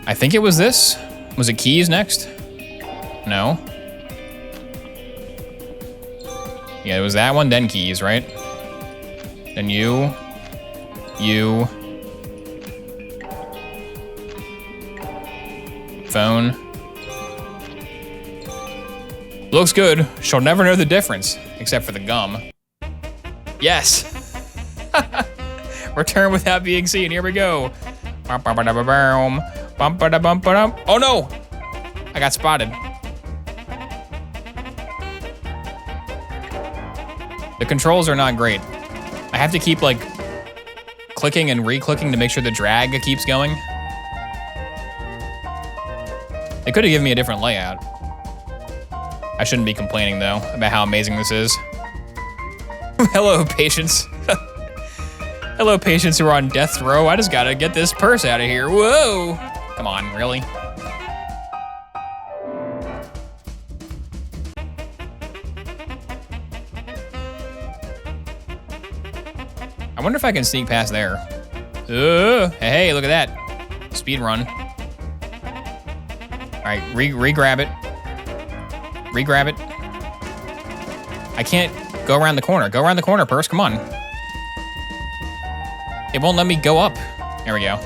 I think it was this. Was it keys next? No. Yeah, it was that one, then keys, right? Then you. You. Phone. Looks good. She'll never know the difference, except for the gum. Yes! Return without being seen. Here we go. Oh no! I got spotted. The controls are not great. I have to keep like clicking and re-clicking to make sure the drag keeps going. They could have given me a different layout. I shouldn't be complaining though about how amazing this is. Hello, patients. Hello, patients who are on death row. I just gotta get this purse out of here. Whoa! Come on, really? I wonder if I can sneak past there. Hey, look at that. Speed run. All right, re-grab it. Re-grab it. I can't go around the corner. Go around the corner, purse, come on. It won't let me go up. There we go.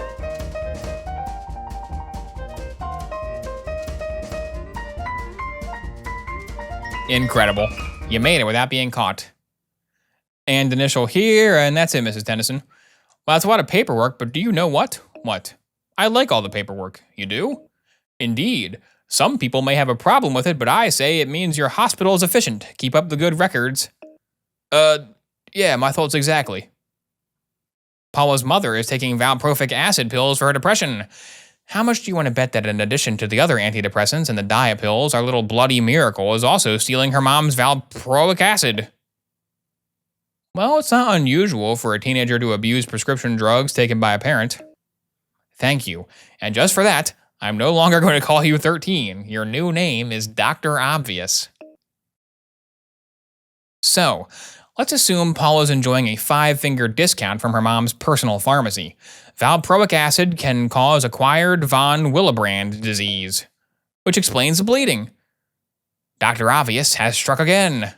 Incredible. You made it without being caught. And initial here, and that's it, Mrs. Tennyson. Well, that's a lot of paperwork, but do you know what? What? I like all the paperwork. You do? Indeed. Some people may have a problem with it, but I say it means your hospital is efficient. Keep up the good records. Yeah, my thoughts exactly. Paula's mother is taking valproic acid pills for her depression. How much do you want to bet that in addition to the other antidepressants and the diet pills, our little bloody miracle is also stealing her mom's valproic acid? Well, it's not unusual for a teenager to abuse prescription drugs taken by a parent. Thank you. And just for that, I'm no longer going to call you 13. Your new name is Dr. Obvious. So, Let's assume Paula's enjoying a 5-finger discount from her mom's personal pharmacy. Valproic acid can cause acquired von Willebrand disease, which explains the bleeding. Dr. Obvious has struck again.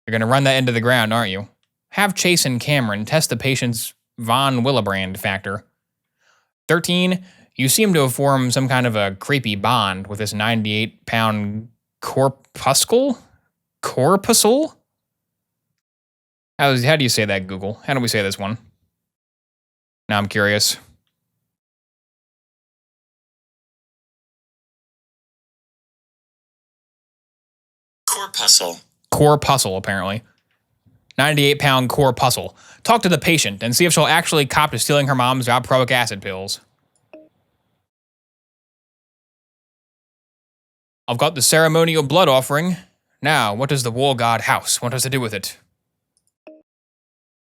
You're going to run that into the ground, aren't you? Have Chase and Cameron test the patient's von Willebrand factor. 13. You seem to have formed some kind of a creepy bond with this 98-pound corpuscle? Corpuscle? How do you say that, Google? How do we say this one? Now I'm curious. Corpuscle. Corpuscle, apparently. 98-pound corpuscle. Talk to the patient and see if she'll actually cop to stealing her mom's valproic acid pills. I've got the ceremonial blood offering. Now, what does the War God house want us to do with it?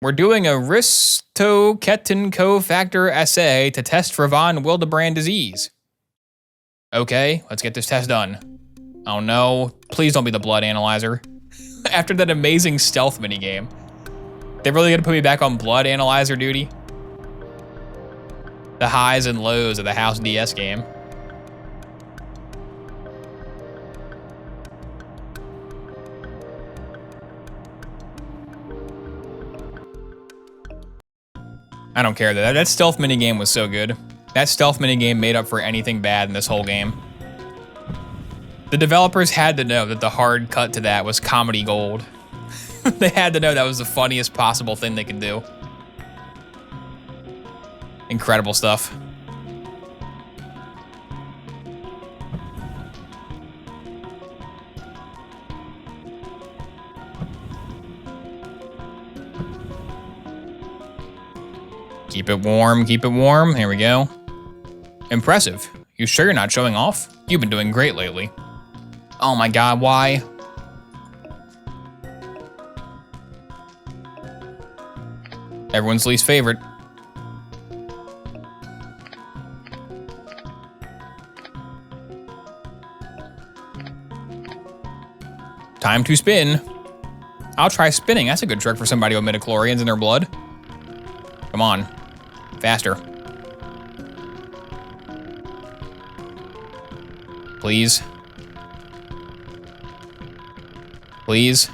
We're doing a ristoketin cofactor assay to test for von Willebrand disease. Okay, let's get this test done. Oh no, please don't be the blood analyzer. After that amazing stealth minigame. They really gonna put me back on blood analyzer duty? The highs and lows of the House DS game. I don't care. That stealth minigame was so good. That stealth minigame made up for anything bad in this whole game. The developers had to know that the hard cut to that was comedy gold. They had to know that was the funniest possible thing they could do. Incredible stuff. Keep it warm, keep it warm. Here we go. Impressive. You sure you're not showing off? You've been doing great lately. Oh my god, why? Everyone's least favorite. Time to spin. I'll try spinning. That's a good trick for somebody with midichlorians in their blood. Come on. Faster. Please. Please.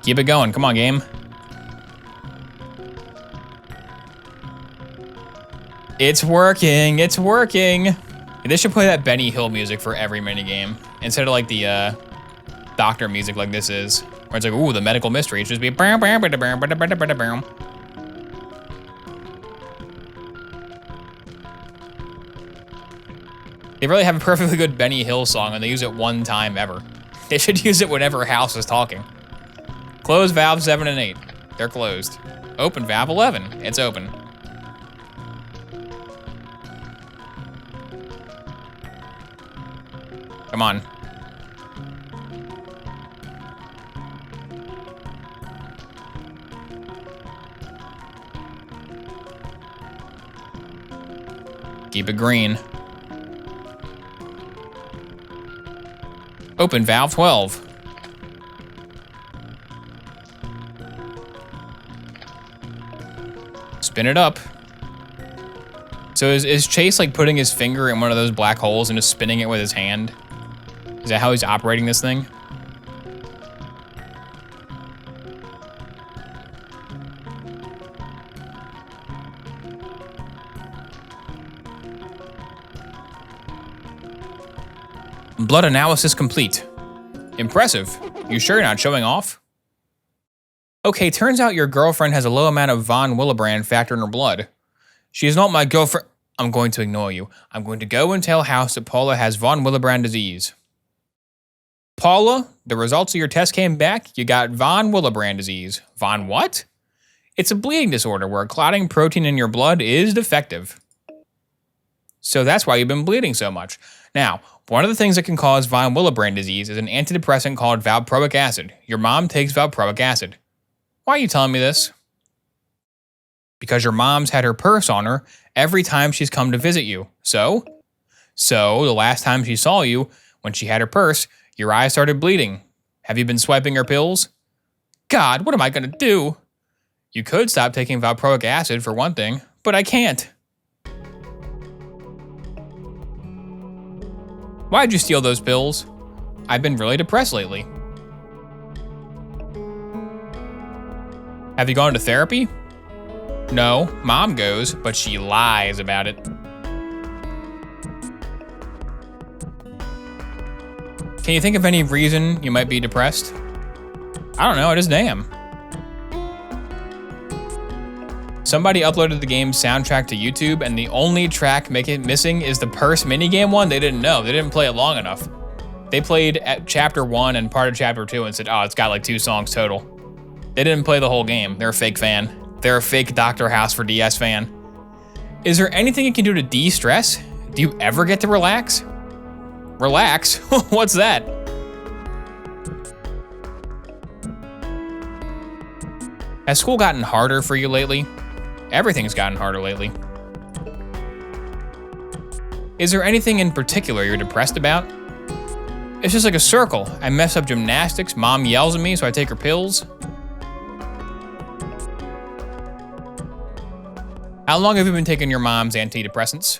Keep it going. Come on, game. It's working. It's working. They should play that Benny Hill music for every minigame instead of like the doctor music like this is, where it's like, ooh, the medical mystery. It should just be. They really have a perfectly good Benny Hill song and they use it one time ever. They should use it whenever House is talking. Close valve 7 and 8. They're closed. Open valve 11. It's open. Come on. Keep it green. Open valve 12. Spin it up. So is Chase like putting his finger in one of those black holes and just spinning it with his hand? Is that how he's operating this thing? Blood analysis complete. Impressive. You sure you're not showing off? Okay, turns out your girlfriend has a low amount of von Willebrand factor in her blood. She is not my girlfriend. I'm going to ignore you. I'm going to go and tell House that Paula has von Willebrand disease. Paula, the results of your test came back. You got von Willebrand disease. Von what? It's a bleeding disorder where a clotting protein in your blood is defective. So that's why you've been bleeding so much. Now, one of the things that can cause von Willebrand disease is an antidepressant called valproic acid. Your mom takes valproic acid. Why are you telling me this? Because your mom's had her purse on her every time she's come to visit you. So the last time she saw you, when she had her purse, your eyes started bleeding. Have you been swiping her pills? God, what am I gonna do? You could stop taking valproic acid for one thing, but I can't. Why'd you steal those pills? I've been really depressed lately. Have you gone to therapy? No, Mom goes, but she lies about it. Can you think of any reason you might be depressed? I don't know, I just am. Somebody uploaded the game's soundtrack to YouTube, and the only track missing is the purse minigame one. They didn't know. They didn't play it long enough. They played at chapter 1 and part of chapter 2 and said, oh, it's got like 2 songs total. They didn't play the whole game. They're a fake fan. They're a fake Dr. House for DS fan. Is there anything you can do to de-stress? Do you ever get to relax? Relax? What's that? Has school gotten harder for you lately? Everything's gotten harder lately. Is there anything in particular you're depressed about? It's just like a circle. I mess up gymnastics, Mom yells at me, so I take her pills. How long have you been taking your mom's antidepressants?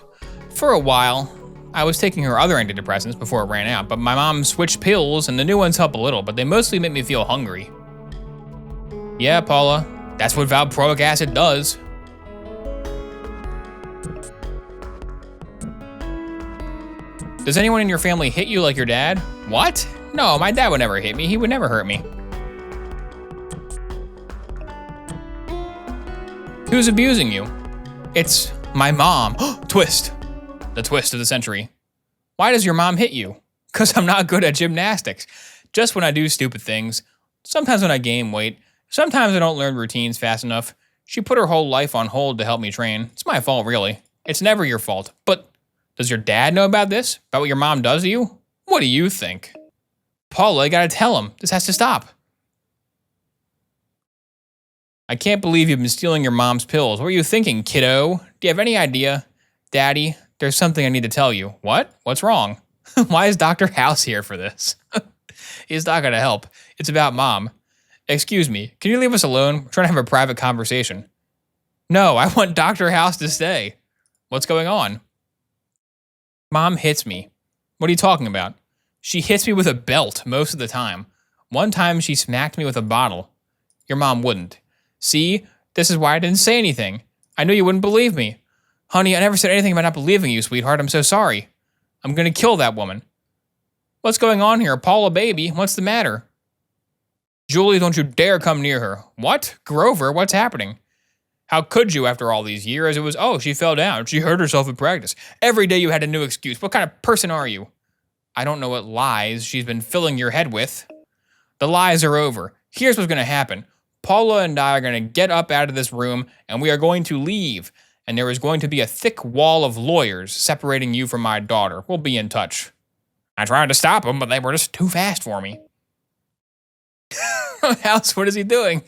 For a while. I was taking her other antidepressants before it ran out, but my mom switched pills and the new ones help a little, but they mostly make me feel hungry. Yeah, Paula, that's what valproic acid does. Does anyone in your family hit you like your dad? What? No, my dad would never hit me. He would never hurt me. Who's abusing you? It's my mom. Twist. The twist of the century. Why does your mom hit you? Because I'm not good at gymnastics. Just when I do stupid things. Sometimes when I gain weight. Sometimes I don't learn routines fast enough. She put her whole life on hold to help me train. It's my fault, really. It's never your fault. But does your dad know about this? About what your mom does to you? What do you think? Paula, I gotta tell him. This has to stop. I can't believe you've been stealing your mom's pills. What were you thinking, kiddo? Do you have any idea? Daddy, there's something I need to tell you. What? What's wrong? Why is Dr. House here for this? He's not gonna help. It's about Mom. Excuse me, can you leave us alone? We're trying to have a private conversation. No, I want Dr. House to stay. What's going on? Mom hits me. What are you talking about? She hits me with a belt most of the time. One time she smacked me with a bottle. Your mom wouldn't. See, this is why I didn't say anything. I knew you wouldn't believe me. Honey, I never said anything about not believing you, sweetheart. I'm so sorry. I'm gonna kill that woman. What's going on here? Paula, baby, what's the matter? Julie, don't you dare come near her. What? Grover, what's happening? How could you after all these years? It was, oh, she fell down. She hurt herself in practice. Every day you had a new excuse. What kind of person are you? I don't know what lies she's been filling your head with. The lies are over. Here's what's going to happen. Paula and I are going to get up out of this room and we are going to leave. And there is going to be a thick wall of lawyers separating you from my daughter. We'll be in touch. I tried to stop them, but they were just too fast for me. House, what is he doing?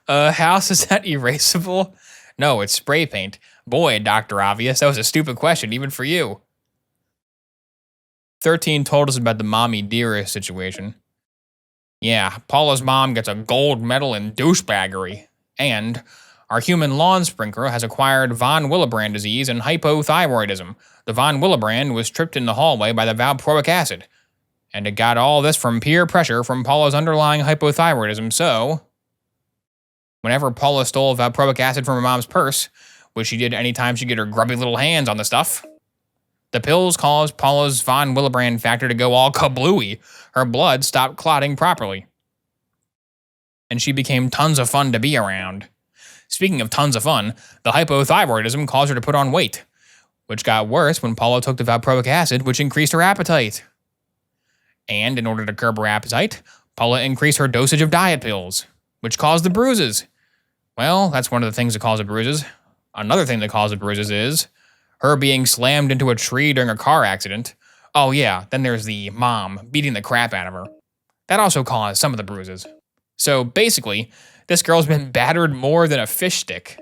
House, is that erasable? No, it's spray paint. Boy, Dr. Obvious, that was a stupid question, even for you. 13 told us about the mommy dearest situation. Yeah, Paula's mom gets a gold medal in douchebaggery. And our human lawn sprinkler has acquired von Willebrand disease and hypothyroidism. The von Willebrand was tripped in the hallway by the valproic acid. And it got all this from peer pressure from Paula's underlying hypothyroidism, so whenever Paula stole valproic acid from her mom's purse, which she did anytime she get her grubby little hands on the stuff, the pills caused Paula's von Willebrand factor to go all kablooey. Her blood stopped clotting properly. And she became tons of fun to be around. Speaking of tons of fun, the hypothyroidism caused her to put on weight, which got worse when Paula took the valproic acid, which increased her appetite. And in order to curb her appetite, Paula increased her dosage of diet pills, which caused the bruises. Well, that's one of the things that cause the bruises. Another thing that caused the bruises is her being slammed into a tree during a car accident. Oh yeah, then there's the mom beating the crap out of her. That also caused some of the bruises. So basically, this girl's been battered more than a fish stick.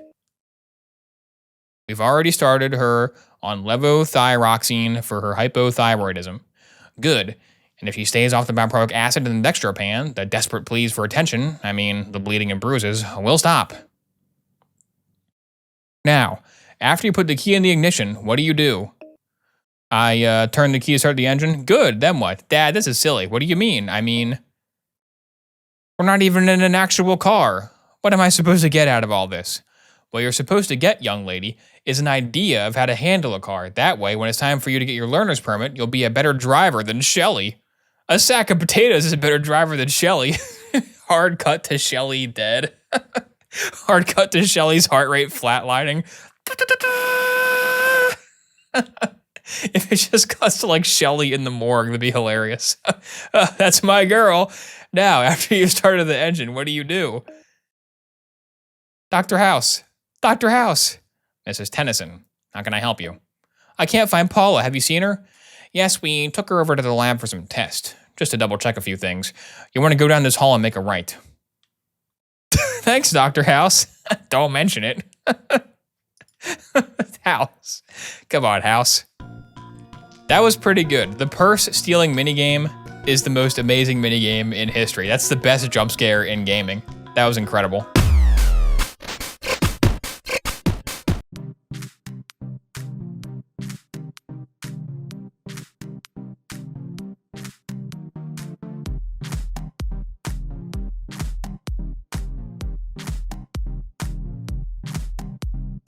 We've already started her on levothyroxine for her hypothyroidism. Good. And if she stays off the valproic acid and the dextropan, the desperate pleas for attention, the bleeding and bruises, will stop. Now, after you put the key in the ignition, what do? I turn the key to start the engine. Good, then what? Dad, this is silly. What do you mean? We're not even in an actual car. What am I supposed to get out of all this? What you're supposed to get, young lady, is an idea of how to handle a car. That way, when it's time for you to get your learner's permit, you'll be a better driver than Shelley. A sack of potatoes is a better driver than Shelley. Hard cut to Shelley dead. Hard cut to Shelley's heart rate flatlining. If it just cuts to like Shelley in the morgue, that'd be hilarious. That's my girl. Now, after you've started the engine, what do? Dr. House. Dr. House. Mrs. Tennyson, how can I help you? I can't find Paula. Have you seen her? Yes, we took her over to the lab for some tests, just to double check a few things. You want to go down this hall and make a right. Thanks, Dr. House. Don't mention it. House. Come on, House. That was pretty good. The purse stealing minigame is the most amazing minigame in history. That's the best jump scare in gaming. That was incredible.